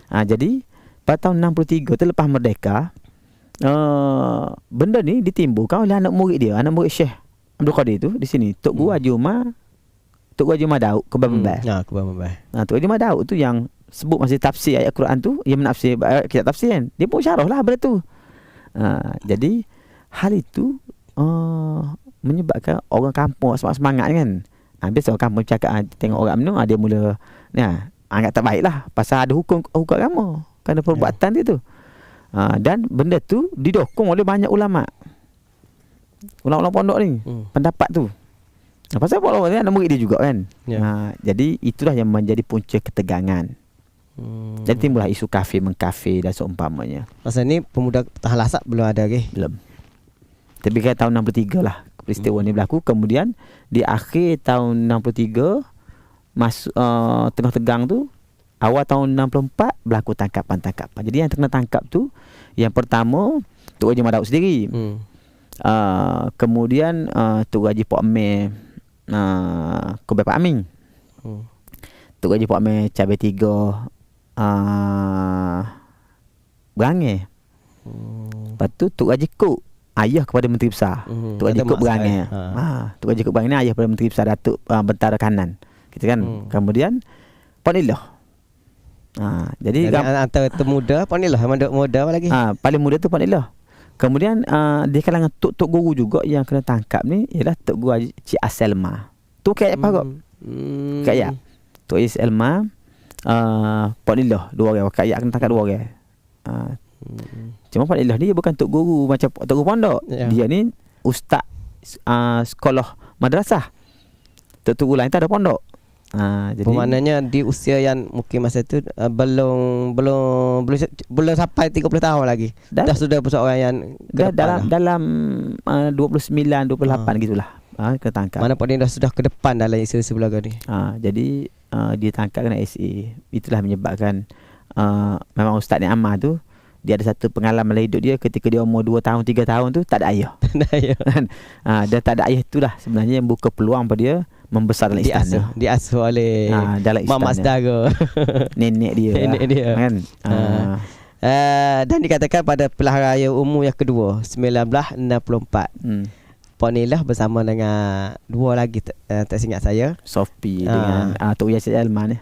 Jadi pada tahun 63 tu lepas merdeka, benda ni ditimbulkan oleh anak murid dia, anak murid Syekh Abdul Qadir tu di sini, Tok Guru Haji Umar, Tok Guru Haji Umar Daud ke Babambal. Tok Guru Haji Umar Daud tu yang sebut masa tafsir ayat Quran tu, yang menafsir kitab tafsir kan, dia pun syarah lah benda tu. Jadi hal itu menyebabkan orang kampung semangat kan. Biasa orang kampung cakap tengok orang UMNO, dia mula anggap tak baik lah. Pasal ada hukum agama kerana perbuatan dia tu. Dan benda tu didokong oleh banyak ulama' pondok ni. Pendapat tu. Pasal Allah ni anak murid dia juga kan. Jadi itulah yang menjadi punca ketegangan. Jadi timbullah isu kafir mengkafir dan seumpamanya. Masa ni pemuda tahan lasak belum ada lagi. Belum. Tapi kan tahun 63 lah peristiwa ni berlaku. Kemudian di akhir tahun 63 masuk tengah tegang tu, awal tahun 64 berlaku tangkapan-tangkapan. Jadi yang kena tangkap tu, yang pertama Tok Haji Madaud sendiri. Kemudian Tok Haji Pak Amir Kubai Pak Amin. Tok Haji Pak Amir Cabai 3 Berangai. Lepas tu Tok Haji Kuk, ayah kepada Menteri Besar. Tok Haji Kuk Berangai. Tok Haji Kuk Berangai ni ayah kepada Menteri Besar Datuk Bentara Kanan. Gitu kan. Kemudian Puan Ilah. Jadi antara termuda Puan Ilah, muda apa lagi? Paling muda tu Puan Ilah. Kemudian di kalangan tok guru juga yang kena tangkap ni ialah Tok Guru Haji Cik Aselma. Tu kayak apa kok? Kayak Tok Haji Aselma, Puan Ilah, 2 orang. Kayak kena tangkap 2 orang. Cuma Puan Ilah ni dia bukan tok guru macam tok guru pondok. Dia ni ustaz sekolah madrasah. Tok guru lain tak ada pondok. Jadi maknanya di usia yang mungkin masa tu belum sampai 30 tahun lagi. Dah sudah seorang yang dalam 29 28 gitulah. Ketangkap. Mana Puan Ilah sudah ke depan dalam isu-isu belaka ni. Jadi dia tangkap kena SA. Itulah menyebabkan memang ustaz ni amal tu, dia ada satu pengalaman dalam hidup dia ketika dia umur 2 tahun 3 tahun tu tak ada ayah. Dia tak ada ayah, itulah sebenarnya yang buka peluang pada dia membesar dalam istana. Diasuh oleh Mama Saudara. Nenek dia. Kan. Dan dikatakan pada pilihan raya umum yang kedua 1964. Puan Ilah bersama dengan 2 lagi tak ingat saya, Sophie dengan Tok Yasir Alman ni.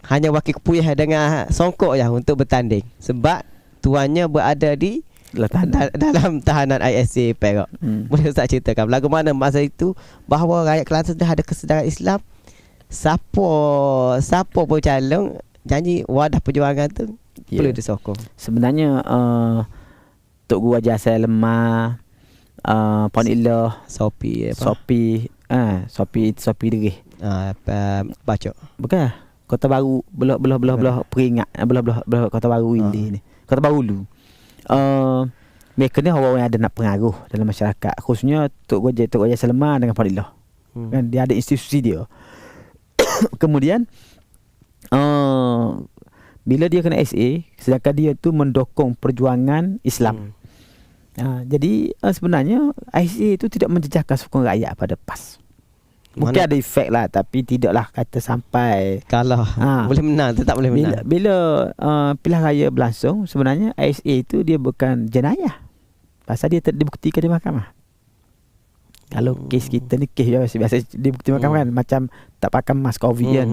Hanya wakil kepuyah dengan songkok ya untuk bertanding sebab tuannya berada di dalam tahanan ISA Perak. Boleh Ustaz ceritakan bagaimana masa itu bahawa rakyat Kelantan sudah ada kesedaran Islam. Siapa pun calon janji wadah perjuangan tu perlu disokong. Sebenarnya Tok Guru Haji Asal Lemah, Puan Ilah, Sophie Derih. Bacok. Bukan. Kota Baru belah Peringat, belah Kota Baru ini ni. Kota Baru dulu. Mereka ni orang yang ada nak pengaruh dalam masyarakat, khususnya Tok Haji Asal Lemah dengan Puan Ilah. Kan dia ada institusi dia. Kemudian bila dia kena SA, sedangkan dia tu mendokong perjuangan Islam. Jadi sebenarnya ISA itu tidak menjejaskan sokong rakyat pada PAS. Mungkin ada efek lah, tapi tidaklah kata sampai kalah. Boleh menang, tetap boleh menang. Bila pilihan raya berlangsung, sebenarnya ISA itu dia bukan jenayah. Pasal dia dibuktikan di mahkamah. Kalau kes kita ni kes biasa dibukti mahkamah kan, macam tak pakai mask COVID kan.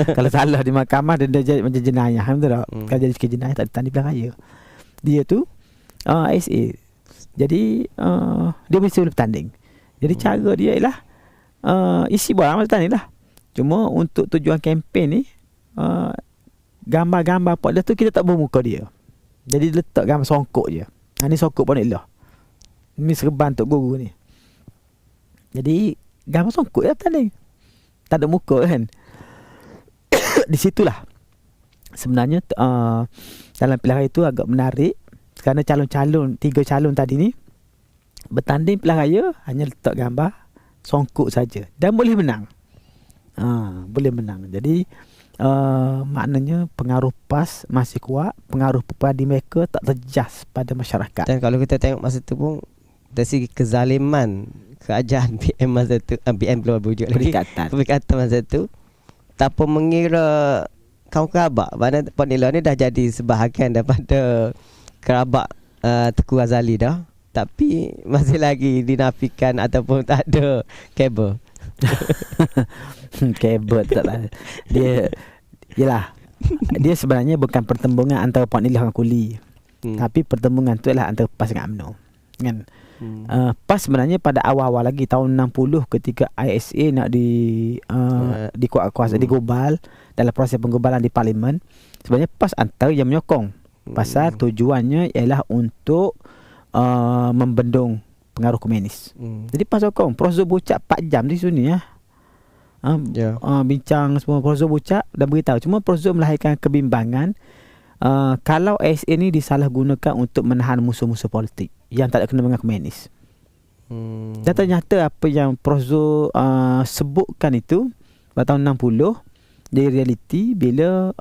Kalau salah di mahkamah dia jadi macam jenayah, betul tak? Kalau jadi kes jenayah tak ditanding pilihan raya. Dia tu ISA. Jadi dia mesti bertanding. Jadi cara dia ialah isi barang masa tadi lah. Cuma untuk tujuan kempen ni gambar-gambar Puan Ilah tu kita tak bermuka dia. Jadi letak gambar songkok je. Ni songkok Puan Ilah. Ni serban Tok Guru ni. Jadi gambar songkok je tadi. Tak ada muka kan. Di situlah sebenarnya dalam pilihan raya itu agak menarik kerana calon-calon 3 calon tadi ni bertanding pilihan raya hanya letak gambar songkok saja dan boleh menang. Boleh menang. Jadi maknanya pengaruh PAS masih kuat, pengaruh perpadi mereka tak terjejas pada masyarakat. Dan kalau kita tengok masa tu pun dari segi kezaliman kerajaan BM masa tu, BM belum berwujud lagi, perikatan masa tu, tanpa mengira kaum kerabat. Mana Puan Ilah ni dah jadi sebahagian daripada kerabat Tengku Razali dah, tapi masih lagi dinafikan ataupun tak ada kabel. Kabel taklah. Dia sebenarnya bukan pertembungan antara Puan Ilah dengan Kuli. Tapi pertembungan tu adalah antara PAS dengan UMNO. Kan? PAS sebenarnya pada awal-awal lagi tahun 60 ketika ISA nak dikuat-kuasa digobal dalam proses penggobalan di parlimen, sebenarnya PAS antara yang menyokong pasal tujuannya ialah untuk membendung pengaruh komunis. Jadi PAS sokong. Prof. Bucak 4 jam di sini ya. Bincang semua Prof. Bucak dan beritahu. Cuma Prof. melahirkan kebimbangan kalau ISA ni disalahgunakan untuk menahan musuh-musuh politik yang tak ada kena dengan komunis. Dan ternyata apa yang Prof. sebutkan itu pada tahun 60 di realiti bila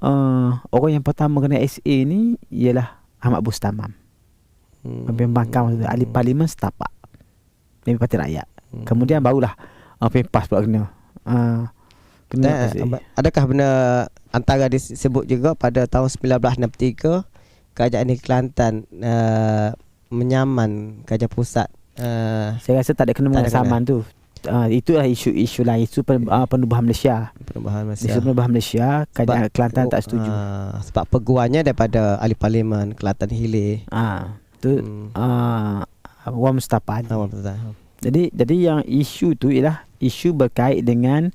orang yang pertama kena ISA ni ialah Ahmad Bustamam. Pembangkang ahli parlimen setapak dari Parti Rakyat. Kemudian barulah PAS pula kena. Adakah benda antara disebut juga pada tahun 1963 kerajaan di Kelantan menyaman kerajaan pusat? Saya rasa tak ada kena dengan saman tu. Itulah isu-isu lain, isu penubuhan Malaysia. Isu penubuhan Malaysia, kerajaan Kelantan tak setuju. Sebab peguamnya daripada ahli parlimen Kelantan Hilir. Wan Mustafa. Jadi yang isu tu ialah isu berkait dengan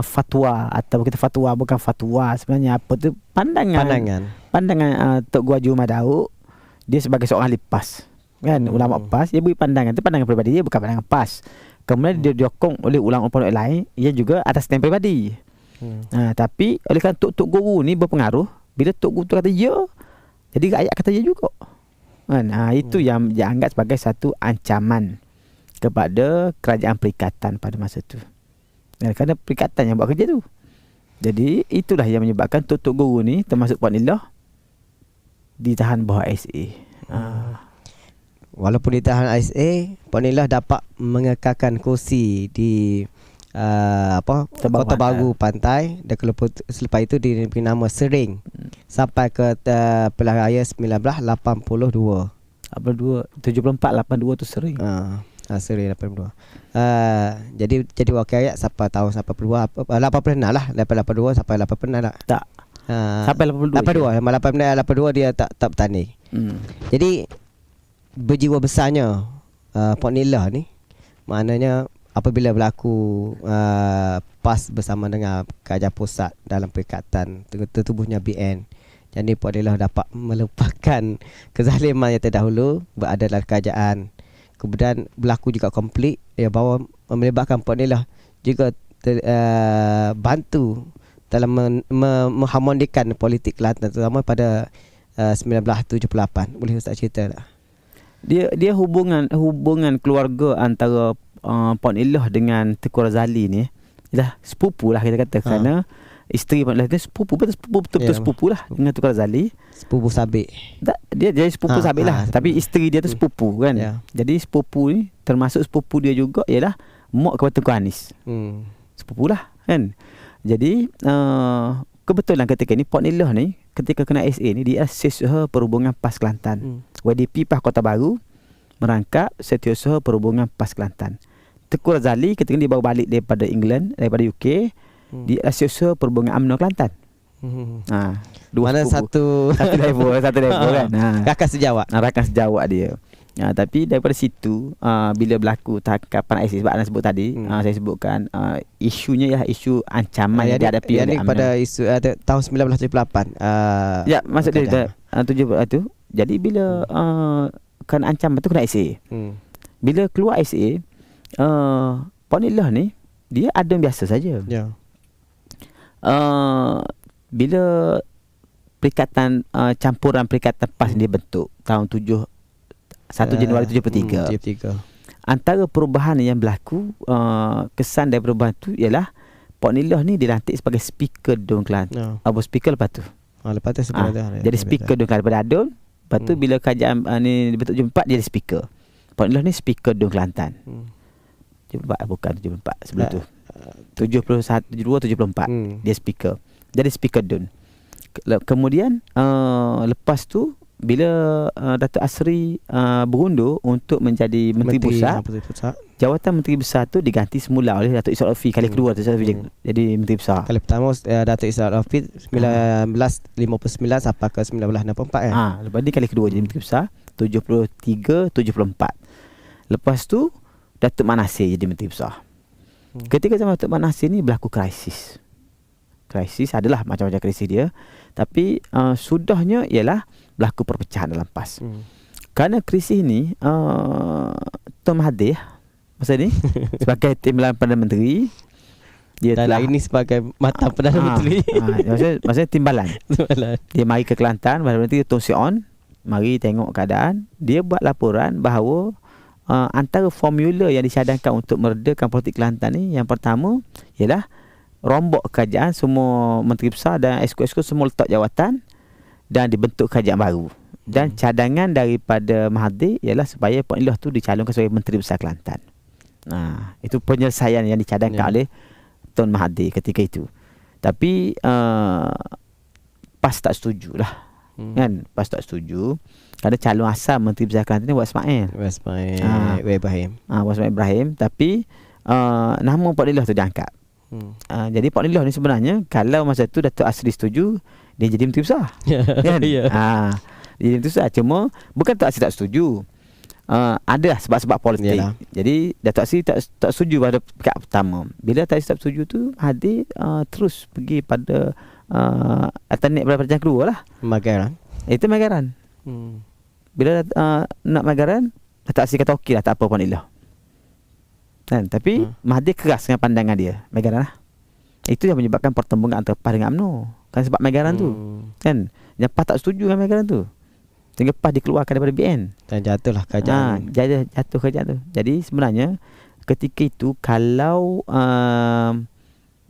fatwa atau kita fatwa bukan fatwa, sebenarnya apa tu pandangan Tok Gua Haji Umar Daud, dia sebagai seorang ahli PAS kan, ulama PAS, dia beri pandangan tu, pandangan peribadi dia, bukan pandangan PAS. Kemudian dia diokong oleh ulama-ulama lain yang juga atas stand peribadi. Tapi oleh kerana Tok Guru ni berpengaruh, bila Tok Guru tu kata ya, jadi rakyat kata ya juga kan. Itu yang dianggap sebagai satu ancaman kepada kerajaan perikatan pada masa tu. Kerana perikatan yang buat kerja tu. Jadi itulah yang menyebabkan Tok Guru ni termasuk Puan Nilah ditahan bawah ISA. Walaupun ditahan ISA, Puan Nilah dapat mengekalkan kursi di Kota Baru Pantai, dan selepas itu diberi nama Sering sampai ke pilihan raya 1982. 74-82 tu Sering. Sering 82. Jadi wakil rakyat sampai tahun 82, 86 lah, daripada 82 sampai 86 lah. Tak. Sampai 82. 82 dia tak bertanding. Jadi berjiwa besarnya Puan Nilah ni, maknanya apabila berlaku PAS bersama dengan kerajaan pusat dalam perikatan tertubuhnya BN, jadi Puan Nilah dapat melupakan kezaliman yang terdahulu berada dalam kerajaan. Kemudian berlaku juga konflik bahawa melibatkan Puan Nilah juga bantu dalam mengharmonikan politik Kelantan, terutama pada 1978. Boleh Ustaz cerita tak? Dia hubungan keluarga antara Puan Nilah dengan Tengku Razali ni dah sepupu lah kita kata, kerana isteri Puan Nilah tu sepupu, betul-betul sepupu lah dengan Tengku Razali. Sepupu sabik. Dia jadi sepupu sabik lah, tapi isteri dia tu sepupu kan. Jadi sepupu ni termasuk sepupu dia juga ialah mak kepada Tengku Anis. Sepupu lah kan. Jadi kebetulan ketika ni Puan Nilah ni ketika kena SA ni, dia Setiausaha Perhubungan PAS Kelantan. YDP PAS Kota Baru merangkap Setiausaha Perhubungan PAS Kelantan. Tengku Razali ketika dia baru balik daripada England, daripada UK, dia Setiausaha Perhubungan UMNO Kelantan. Dua mana satu level kan. Rakan sejawat. Rakan sejawat dia. Tapi daripada situ bila berlaku tangkapan ISIS, sebab anda sebut tadi, saya sebutkan isunya ialah isu ancaman yang dihadapi oleh UMNO pada isu tahun 1978. Ya, maksud dia 70 tu. Jadi bila kan ancaman tu kena ISA. Bila keluar ISA, Puan Nilah ni dia adem biasa saja. Bila perikatan campuran perikatan PAS dia bentuk tahun 1 Januari 73. Antara perubahan yang berlaku, kesan dari perubahan tu ialah Puan Nilah ni dilantik sebagai speaker Dun Kelantan. Speaker lepas tu. Lepas tu jadi speaker Dun Kelantan daripada Adun. Lepas tu bila kerajaan ni dibentuk 74, dia jadi speaker. Puan Nilah ni speaker Dun Kelantan. 74 bukan 74 sebelum tu. 71 72 74 dia speaker. Jadi speaker Dun. Kemudian lepas tu bila Datuk Asri berundur untuk menjadi Menteri Pusat, jawatan Menteri Besar tu diganti semula oleh Datuk Israt Lofi. Kali kedua Datuk Israt Lofi jadi Menteri Besar. Kali pertama Datuk Israt Lofi 1959 sampai ke 1964 kan. Lepas ni kali kedua jadi Menteri Besar 73 74. Lepas tu Datuk Mat Nasir jadi Menteri Besar. Ketika zaman Datuk Mat Nasir ni berlaku krisis. Krisis adalah macam-macam krisis dia. Tapi sudahnya ialah berlaku perpecahan dalam PAS. Kerana krisis ni Tun Mahathir masa ni sebagai timbalan Perdana Menteri, dia Dan telah ini sebagai mata Perdana Menteri. maksudnya timbalan. Dia mari ke Kelantan, Perdana Menteri Tun Seon mari tengok keadaan. Dia buat laporan bahawa antara formula yang dicadangkan untuk meredakan politik Kelantan ni, yang pertama ialah rombok kerajaan, semua menteri besar dan esko-esko semua letak jawatan dan dibentuk kerajaan baru. Dan cadangan daripada Mahathir ialah supaya Puan Iloh tu dicalonkan sebagai Menteri Besar Kelantan. Itu penyelesaian yang dicadangkan oleh Tun Mahathir ketika itu. Tapi PAS tak setuju lah. Kan? PAS tak setuju kerana calon asal Menteri Besar Kelantan ni Wak Ismail. Ibrahim. Wak Ismail Ibrahim. Tapi nama Puan Iloh tu diangkat. Jadi Puan Iloh ni sebenarnya kalau masa tu Datuk Asri setuju, dia jadi Menteri Besar. Kan? Dia jadi Menteri Besar. Cuma bukan Datuk Asri tak setuju. Ada sebab-sebab politik. Yalah. Jadi Datuk Asri tak setuju pada pihak pertama. Bila Datuk Asri tak setuju tu, Mahathir terus pergi pada alternate berapa keluar lah. Magaran. Itu Magaran. Bila nak Magaran, Datuk Asri kata okey lah, tak apa Puan Iloh. Kan? Tapi Mahathir keras dengan pandangan dia, Magaran lah. Itu yang menyebabkan pertembungan antara PAS dengan UMNO. Kan sebab Magaran tu. Kan? Yang PAS tak setuju dengan Magaran tu. Sehingga PAS dikeluarkan daripada BN. Dan jatuhlah kerajaan. Jatuh kerajaan tu. Jadi sebenarnya ketika itu kalau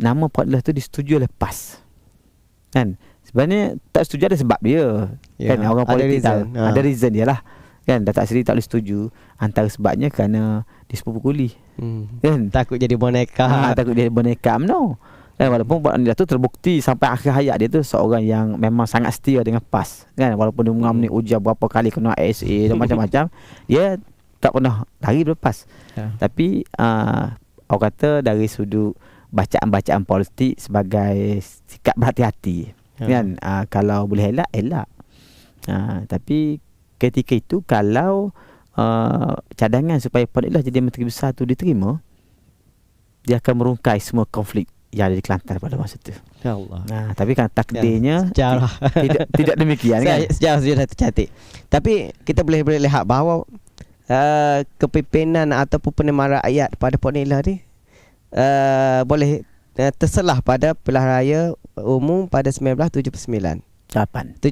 nama Puan Iloh tu disetujui oleh PAS. Kan? Sebenarnya tak setuju ada sebab dia. Kan? Orang politik ada reason dia lah. Kan? Datuk Asri tak boleh setuju. Antara sebabnya kerana disepukuli. Kan? Takut jadi boneka. Takut jadi boneka UMNO. Walaupun Puan Iloh tu terbukti sampai akhir hayat dia tu seorang yang memang sangat setia dengan PAS. Kan? Walaupun dia mengalami ujian berapa kali kena ASA dan macam-macam, dia tak pernah lari dari PAS. Tapi orang kata dari sudut bacaan-bacaan politik sebagai sikap berhati-hati. Kan? Kalau boleh elak. Tapi ketika itu kalau cadangan supaya Puan Iloh jadi Menteri Besar tu diterima, dia akan merungkai semua konflik yang ada di Kelantan pada masa itu. Ya Allah. Tapi kan takdirnya tidak demikian kan. Sejarah sudah tercatat. Tapi kita boleh lihat bahawa kepimpinan ataupun penerimaan rakyat pada Puan Iloh ni boleh terselah pada pilihan raya umum pada 1979. 78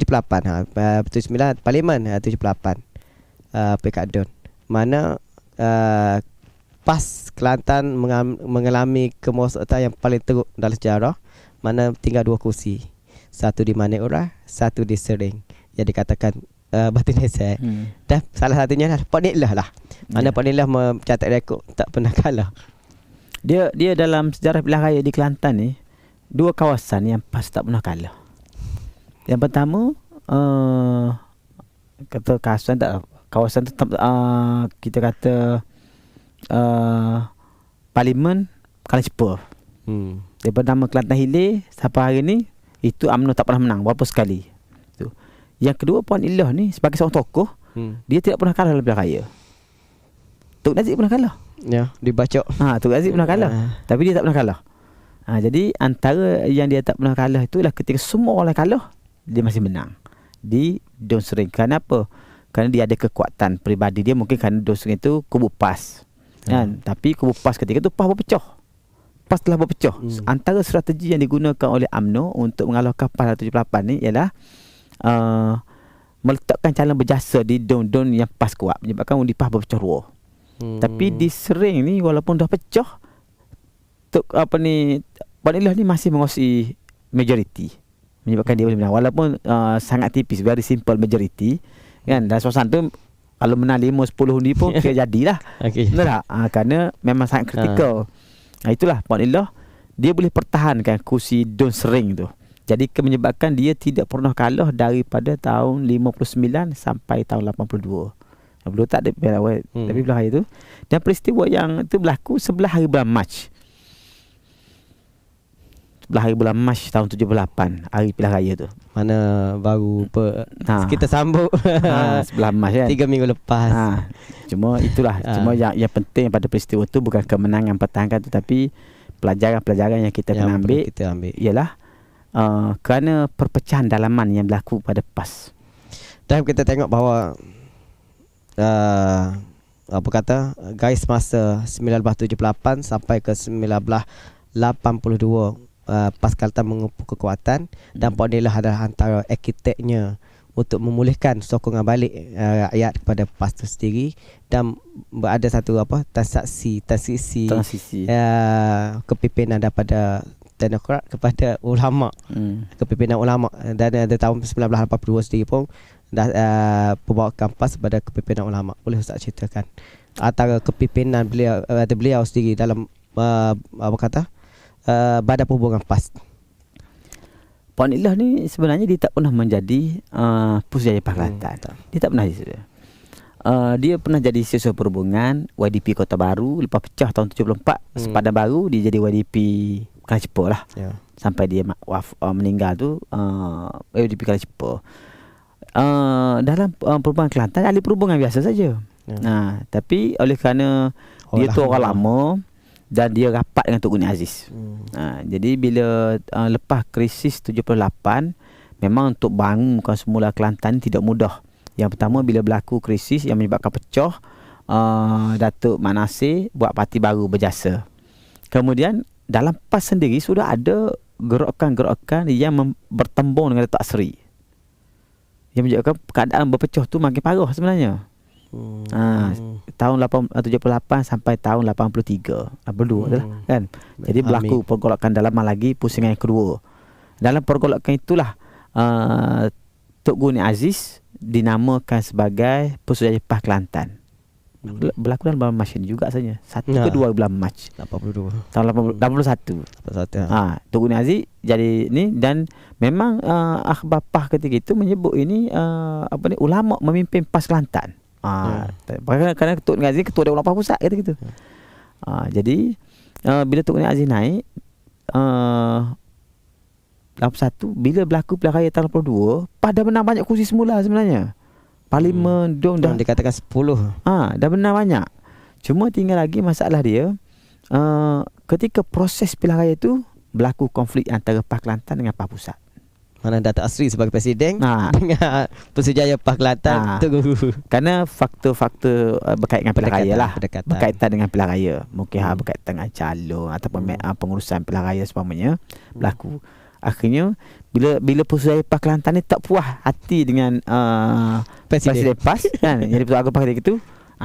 Parlimen 78 PKDUN, mana PAS Kelantan mengalami kemerosot yang paling teruk dalam sejarah, mana tinggal 2 kursi, satu di Manik Urah, satu di Sering, yang dikatakan Batu Nesek. Dan salah satunya adalah Puan Iloh lah, mana Puan Iloh mencatat rekod tak pernah kalah. Dia dalam sejarah pilihan raya di Kelantan ni, 2 kawasan yang PAS tak pernah kalah. Yang pertama kata kawasan tu kita kata Parlimen Kalang Cepa. Daripada nama Kelantan Hilir sampai hari ni, itu UMNO tak pernah menang berapa sekali. Tu. Yang kedua, Puan Iloh ni sebagai seorang tokoh, dia tidak pernah kalah dalam pilihan raya. Tok Nazib pernah kalah. Ya, dibacok. Tok Nazib pernah kalah. Tapi dia tak pernah kalah. Jadi antara yang dia tak pernah kalah itu adalah ketika semua orang kalah, dia masih menang di Dun Sering. Kenapa? Kerana dia ada kekuatan peribadi dia. Mungkin kerana Dun Sering itu kubu PAS kan? Tapi kubu PAS ketika itu PAS berpecah. PAS telah berpecah. Antara strategi yang digunakan oleh UMNO untuk mengalahkan PAS 78 ni ialah meletakkan calon berjasa di Dun yang PAS kuat, menyebabkan undi PAS berpecah dua. Tapi di Sering ni walaupun dah pecah, Puan Iloh ni masih menguasai majoriti, menyebabkan dia boleh menang walaupun sangat tipis, very simple majority kan. Dan suasana tu kalau menang 5-10 undi pun kira jadilah. Betul tak? Kerana memang sangat kritikal. Itulah Puan Iloh, dia boleh pertahankan kursi Dun Sering tu. Jadi menyebabkan dia tidak pernah kalah daripada tahun 59 sampai tahun 82. Belum tak ada tapi belah hari tu. Dan peristiwa yang tu berlaku sebelah hari bulan Mac. 11 hari bulan Mac tahun 78, hari pilihan raya tu. Mana baru kita sambut 11 Mac kan. 3 minggu lepas. Cuma itulah, cuma yang penting pada peristiwa tu bukan kemenangan pertahankan, tetapi pelajaran-pelajaran yang kita kena ambil, ialah kerana perpecahan dalaman yang berlaku pada PAS. Dan kita tengok bahawa garis masa 1978 sampai ke 1982, PAS Kelantan mengumpul kekuatan, dan Puan Nilah adalah antara arkiteknya untuk memulihkan sokongan balik rakyat kepada PAS itu sendiri, dan ada satu transisi kepimpinan daripada teknokrat kepada ulama, kepimpinan ulama, dan ada tahun 1982 sendiri pun perbawakan PAS pada kepimpinan ulama. Boleh Ustaz ceritakan antara kepimpinan beliau sendiri dalam Badan Perhubungan PAS? Puan Nilah ni sebenarnya dia tak pernah menjadi Pusatjaya PAS Kelantan. Dia tak pernah dia pernah jadi Setiausaha Perhubungan YDP Kota Baru. Lepas pecah tahun 74, sepadan baru dia jadi YDP Kuala Lumpur lah. Sampai dia meninggal tu YDP Kuala Lumpur. Dalam Perhubungan Kelantan, ahli perhubungan biasa saja. Tapi oleh kerana dia tu orang lama dan dia rapat dengan Tok Guni Aziz. Jadi bila lepas krisis 78, memang untuk bangunkan semula Kelantan tidak mudah. Yang pertama, bila berlaku krisis yang menyebabkan pecah, Datuk Mat Nasir buat parti baru berjasa. Kemudian dalam PAS sendiri sudah ada gerakan-gerakan yang bertembung dengan Datuk Asri, yang menjadikan keadaan berpecah tu makin parah sebenarnya. Tahun 78 sampai tahun 82 adalah kan. Jadi berlaku pergolakan dalaman lagi, pusingan yang kedua. Dalam pergolakan itulah Tok Guni Aziz dinamakan sebagai Pusatjaya PAS Kelantan. Berlaku dalam bulan Mac ni juga saja. 1 ke 2 bulan Mac 82 tahun 81. Tok Guni Aziz jadi ni, dan memang akhbar PAS ketika itu menyebut ini ulama memimpin PAS Kelantan. Kerana Tok Guni Aziz ketua Dewan Ulama Pusat kata gitu. Jadi bila Tok Guni Aziz naik 81, bila berlaku pilihan raya tahun 82, pada menang banyak kursi semula sebenarnya. Parlimen dah dikatakan 10. Dah benar banyak. Cuma tinggal lagi masalah dia, ketika proses pilihan raya tu berlaku konflik antara PAS Kelantan dengan PAS Pusat. Mana Datuk Asri sebagai presiden dengan Pusatjaya PAS Kelantan tu. Kerana faktor-faktor berkaitan dengan pilihan raya lah, berkaitan dengan pilihan raya. Mungkin berkaitan dengan calon ataupun pengurusan pilihan raya seumpamanya berlaku. Akhirnya bila Pusatjaya PAS Kelantan ni tak puas hati dengan Presiden PAS kan, jadi Ketua Agung PAS ketika itu,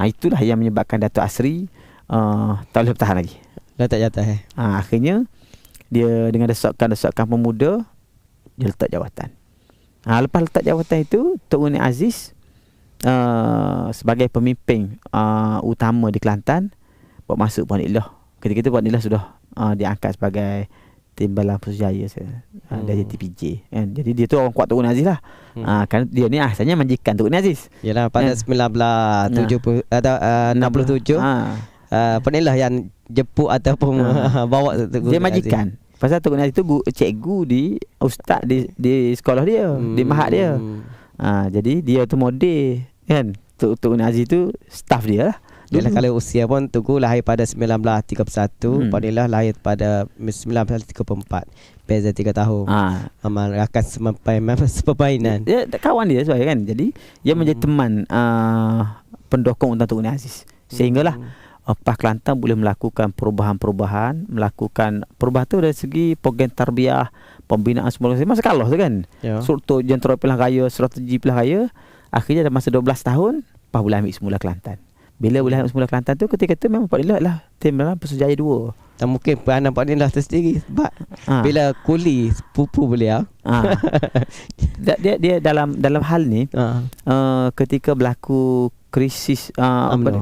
itulah yang menyebabkan Datuk Asri tak boleh bertahan lagi. Dah tak jatah akhirnya dia dengan desakan pemuda, dia letak jawatan. Lepas letak jawatan itu, Tok Guni Aziz sebagai pemimpin utama di Kelantan buat masuk Puan Nilah. Ketika itu Puan Nilah sudah diangkat sebagai Timbalan Pusatjaya dari TPJ kan. Jadi dia tu orang kuat Tok Guni Aziz lah. Kan dia ni asalnya majikan Tok Guni Aziz. Yalah, pada 1970 atau 67 Puan Nilah yang jemput ataupun bawa Tok Guni Aziz. Dia majikan. Pasal Tok Guni Aziz tu cikgu ustaz di sekolah dia, di mahat dia. Jadi dia tu model kan. Tok Guni Aziz tu staff dia lah. Yalah, kalau usia pun Tugu lahir pada 1931, Puan Nilah lahir pada 1934. Beza 3 tahun. Amal rakan sepermainan. Dia kawan dia sebenarnya kan. Jadi dia menjadi teman pendukung untuk Tok Guni Aziz. Sehinggalah PAS Kelantan boleh melakukan perubahan-perubahan, melakukan perubahan tu dari segi program tarbiyah, pembinaan semua masa kalah tu kan. Struktur jentera pilihan raya, strategi pilihan raya. Akhirnya dalam masa 12 tahun PAS boleh ambil semula Kelantan. Bila boleh ambil semula Kelantan tu, ketika tu memang Puan Nilah lah tim dalam Pusatjaya 2. Dan mungkin peranan Puan Nilah tu sendiri sebab bila kuli sepupu beliau dia dalam hal ni ketika berlaku krisis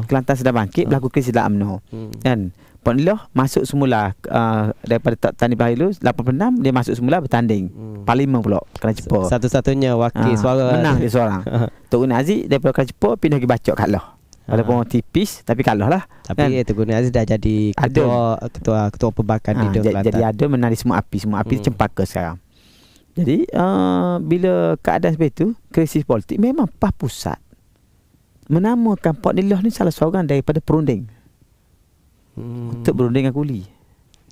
Kelantan sedang bangkit, berlaku krisis dalam UMNO kan. Puan Nilah masuk semula daripada tanding pilihan 86, dia masuk semula bertanding Parlimen pula Kuala Lumpur. Satu-satunya wakil suara menang dia seorang. Tok Guni Aziz daripada Kuala Lumpur pindah pergi Bacok kalah. Walaupun tipis tapi kalah lah. Tapi Teguh Nur Aziz dah jadi ketua perbakan di Kelantan. Jadi ada menari semua api tu cempaka sekarang. Jadi bila keadaan seperti itu, krisis politik, memang PAS pusat menamakan Pok Niloh ni salah seorang daripada perunding untuk berunding dengan kuli.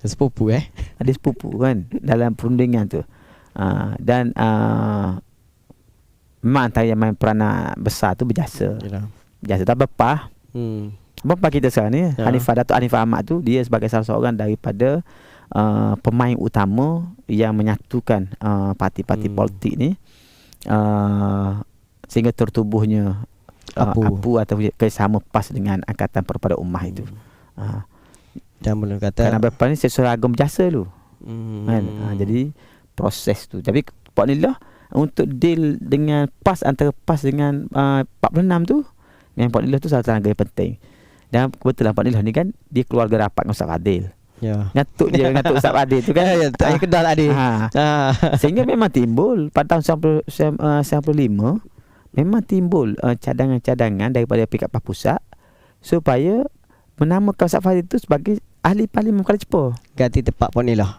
Sepupu Ada sepupu kan dalam perundingan tu. Dan memang antara yang main peranan besar tu berjasa. Berjasa tak bapa. Bapa kita sekarang ni, Datuk Hanifah Ahmad tu, dia sebagai salah seorang daripada pemain utama yang menyatukan parti-parti politik ni, sehingga tertubuhnya APU atau kerjasama PAS dengan Angkatan Perpaduan Ummah itu. Dan belum kata kerana bapa ni seragam berjasa dulu. Kan? Jadi proses tu. Tapi Pok Niloh untuk deal dengan PAS, antara PAS dengan 46 tu, yang Pok Niloh tu salah satu yang penting. Dan kebetulan Pok Niloh ni kan dia keluarga rapat dengan Ustaz Fadil. Ngatuk dia dengan Ustaz Fadil tu kan. Tak Kedah tadi. Sehingga memang timbul pada tahun 95 memang timbul cadangan-cadangan daripada pihak PAS pusat supaya menamakan Ustaz Fadil tu sebagai ahli parlimen Kuala Lumpur. Ganti tempat Pok Niloh.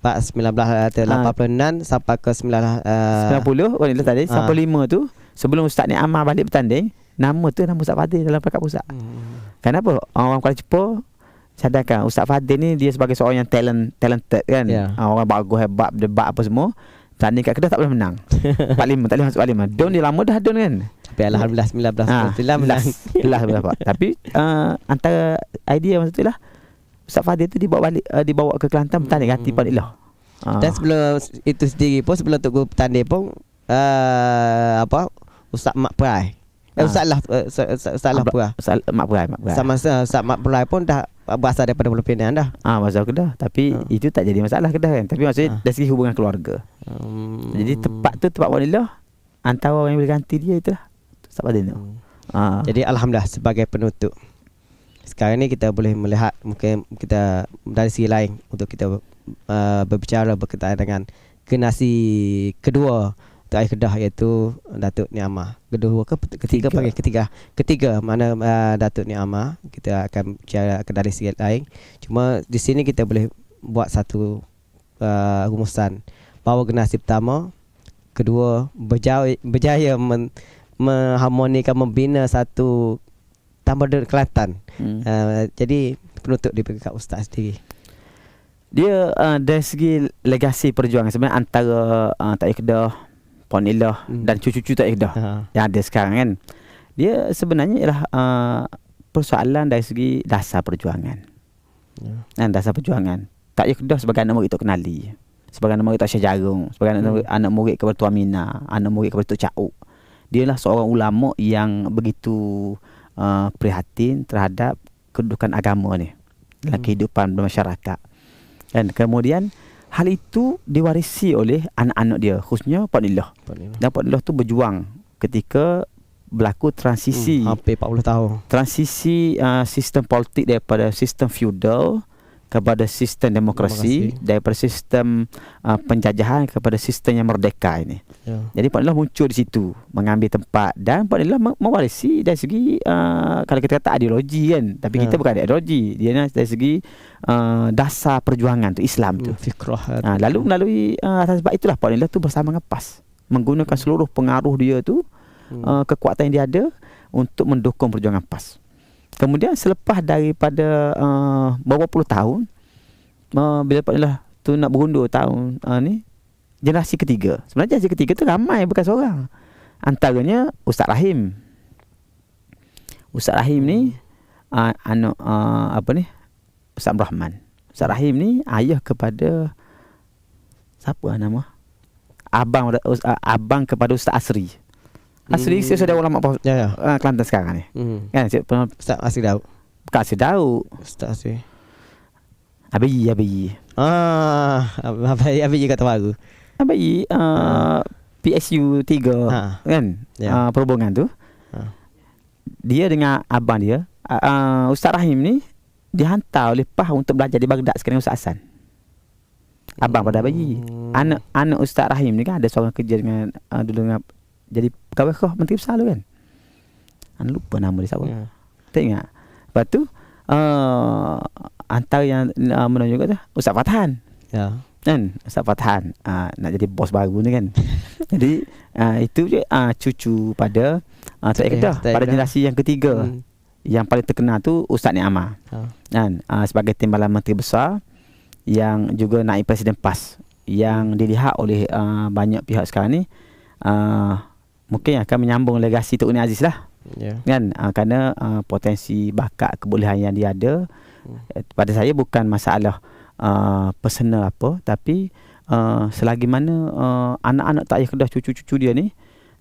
Pak 1986 sampai ke 90 Pok Niloh tadi sampai 5 tu, sebelum Ustaz ni Ammar balik bertanding, nama Ustaz Fadil dalam peringkat pusat. Kenapa? Orang Kuala Lumpur sadarkan Ustaz Fadil ni dia sebagai seorang yang talented kan. Orang bagus, hebat, debat apa semua. Tanding kat Kedah tak boleh menang. Parlimen tak boleh masuk parlimen. Don dia lama dah don kan. Tapi alhamdulillah 19 berapa. Tapi antara idea masa tu lah, Ustaz Fadil tu dibawa balik, dibawa ke Kelantan bertanding ganti Pok Niloh. Dan sebelum itu sendiri pun, sebelum Teguh bertanding pun Ustaz Mak Perai. Ustaz Mak Perai. Sama Ustaz Mak Perai pun dah berasal daripada Pulau Pinang dah. Berasal Kedah. Tapi itu tak jadi masalah Kedah kan. Tapi maksudnya dari segi hubungan keluarga. Jadi tempat Pok Niloh, antara orang yang boleh ganti dia itulah Ustaz Fadil tu. Jadi alhamdulillah, sebagai penutup, sekarang ni kita boleh melihat mungkin kita dari segi lain untuk kita berbicara berkaitan dengan generasi kedua Air Kedah, iaitu Datuk Ni Amar. Kedua ke ketiga panggil ketiga mana Datuk Ni Amar. Kita akan bicara dari segi lain. Cuma di sini kita boleh buat satu rumusan bahawa generasi pertama, kedua berjaya mengharmonikan, membina satu Tamadun Kelantan. Jadi penutup diberi kat Ustaz sendiri. Dia dari segi legasi perjuangan sebenarnya antara Air Kedah, Pok Niloh dan cucu-cucu Air Kedah yang ada sekarang kan, dia sebenarnya ialah persoalan dari segi dasar perjuangan. Dan dasar perjuangan Air Kedah sebagai anak murid Tok Kenali, sebagai anak murid Tok Syah Jarung, sebagai anak murid kepada Tuan Mina, anak murid kepada Tok Cauk. Dia lah seorang ulama yang begitu prihatin terhadap kedudukan agama ni dalam kehidupan bermasyarakat. Dan kemudian hal itu diwarisi oleh anak-anak dia, khususnya Pok Niloh. Dan Pok Niloh tu berjuang ketika berlaku transisi hampir 40 tahun. Transisi sistem politik daripada sistem feudal kepada sistem demokrasi. Daripada sistem penjajahan kepada sistem yang merdeka ini. Jadi Pok Niloh muncul di situ, mengambil tempat, dan Pok Niloh mewarisi dari segi kalau kita kata ideologi kan, tapi kita bukan ideologi, dia dari segi dasar perjuangan tu, Islam tu, fikrah. Lalu melalui atas sebab itulah Pok Niloh tu bersama dengan PAS menggunakan seluruh pengaruh dia tu, kekuatan yang dia ada untuk mendukung perjuangan PAS. Kemudian selepas daripada beberapa puluh tahun, bila Pok Niloh tu nak berundur tahun ni, generasi ketiga. Sebenarnya generasi ketiga tu ramai, bukan seorang. Antaranya Ustaz Rahim. Ustaz Rahim ni anak Ustaz Rahman. Ustaz Rahim ni ayah kepada siapa nama? Abang kepada Ustaz Asri. Asri saudara ulama Kelantan sekarang ni. Kan Ustaz Asri Daud. Bukan Asri Daud. Ustaz Asri. Abayi. Abayi kata baru. Abayi PSU 3 kan. Perhubungan tu. Dia dengan abang dia, Ustaz Rahim ni dihantar oleh PAS untuk belajar di Baghdad sekarang Ustaz Hasan. Abang pada Abayi. Anak Ustaz Rahim ni kan ada seorang kerja dengan dulu dengan jadi pegawai Menteri Besar tu kan. lupa nama dia siapa. Ya. Tak ingat. Lepas tu antara yang menonjol juga tu Ustaz Fathan. Ya. Kan Ustaz Fathan nak jadi bos baru ni kan. Jadi itu je cucu pada Tok Kedah Tok pada Kedah. generasi yang ketiga. Yang paling terkenal tu Ustaz Nik Amar. Kan sebagai timbalan menteri besar yang juga naib presiden PAS yang dilihat oleh banyak pihak sekarang ni mungkin akan menyambung legasi Tok Nik Aziz lah. Ya. Kan kerana potensi bakat kebolehan yang dia ada pada saya bukan masalah personal apa, tapi selagi mana anak-anak tak payah Kedah, cucu-cucu dia ni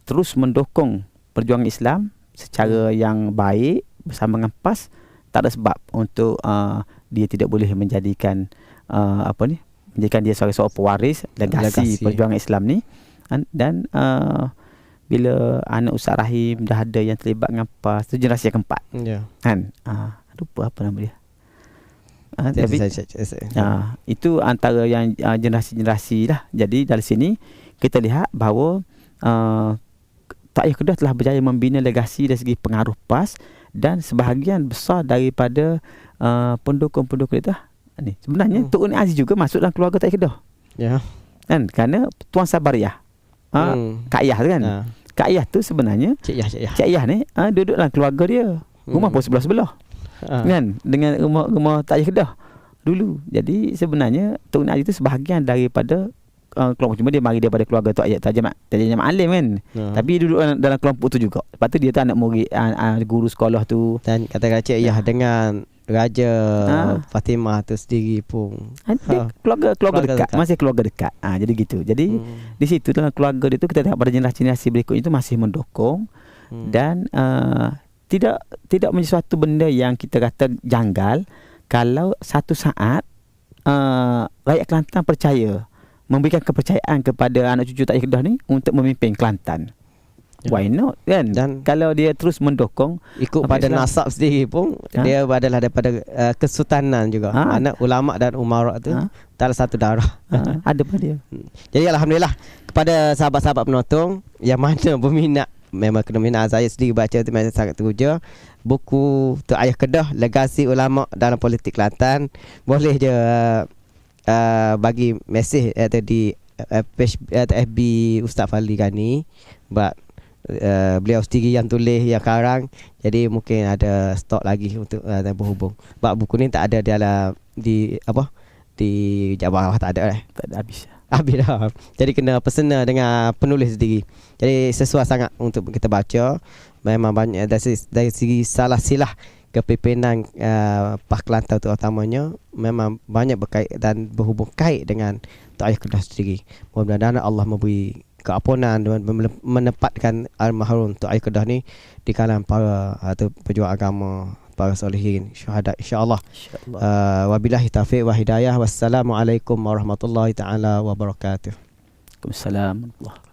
terus mendukung perjuangan Islam secara yang baik bersama dengan PAS, tak ada sebab untuk dia tidak boleh menjadikan menjadikan dia sebagai seorang pewaris legasi perjuangan Islam ni. Dan bila anak Ustaz Rahim dah ada yang terlibat dengan PAS, tu generasi yang keempat. Ya. Kan lupa apa nama dia. Tapi itu antara yang generasi-generasi lah. Jadi dari sini kita lihat bahawa Tak Payah Kedah telah berjaya membina legasi dari segi pengaruh PAS, dan sebahagian besar daripada pendukung-pendukung itu ni sebenarnya Tok Nik Aziz juga masuk dalam keluarga Tak Payah Kedah. Ya. Kan kerana Tuan Sabariah Kak Ayah tu kan. Kak Ayah tu sebenarnya Cik Ayah ni duduk dalam keluarga dia. Rumah pun sebelah-sebelah. Kan dengan rumah Tak Payah Kedah dulu. Jadi sebenarnya Tok Nik Aziz tu sebahagian daripada kelompok, cuma dia mari daripada keluarga Tok Ayat Tajam Alim kan. Tapi duduk dalam kelompok tu juga. Lepas tu dia tu anak murid guru sekolah tu. Dan kata-kata Cik Ayah dengan Raja Fatimah tu sendiri pun keluarga dekat, masih keluarga dekat. Jadi gitu. Jadi di situ dalam keluarga dia tu kita tengok pada generasi berikutnya itu masih mendukung dan tidak menjadi suatu benda yang kita kata janggal kalau satu saat rakyat Kelantan percaya, memberikan kepercayaan kepada anak cucu Tak Payah Kedah ni untuk memimpin Kelantan. Why not kan? Dan kalau dia terus mendukung ikut pada Islam, nasab sendiri pun dia adalah daripada kesultanan juga. Anak ulama dan umarak tu dalam satu darah. Ada pada dia. Jadi alhamdulillah kepada sahabat-sahabat penonton yang mana berminat, memang kena minat, saya sendiri baca tu memang sangat teruja buku Tok Payah Kedah Legasi Ulama dalam Politik Kelantan. Boleh je bagi mesej di page FB Ustaz Fadli Ghani. Beliau sendiri yang tulis, yang karang. Jadi mungkin ada stok lagi untuk berhubung. Sebab buku ni tak ada dalam di Jawa, tak ada tak ada habis dah. Jadi kena personal dengan penulis sendiri. Jadi sesuai sangat untuk kita baca. Memang banyak dari segi salah silah kepimpinan PAS Kelantan terutamanya memang banyak berkait dan berhubung kait dengan Tak Payah Kedah sendiri. Mudah-mudahan Allah memberi keampunan dan menempatkan almarhum Tok Payah Kedah ni di kalangan para atau pejuang agama, para solehin, syuhada, insya-Allah. Wabillahi taufiq wa hidayah. Wassalamualaikum warahmatullahi taala wabarakatuh. Waalaikumsalam warahmatullahi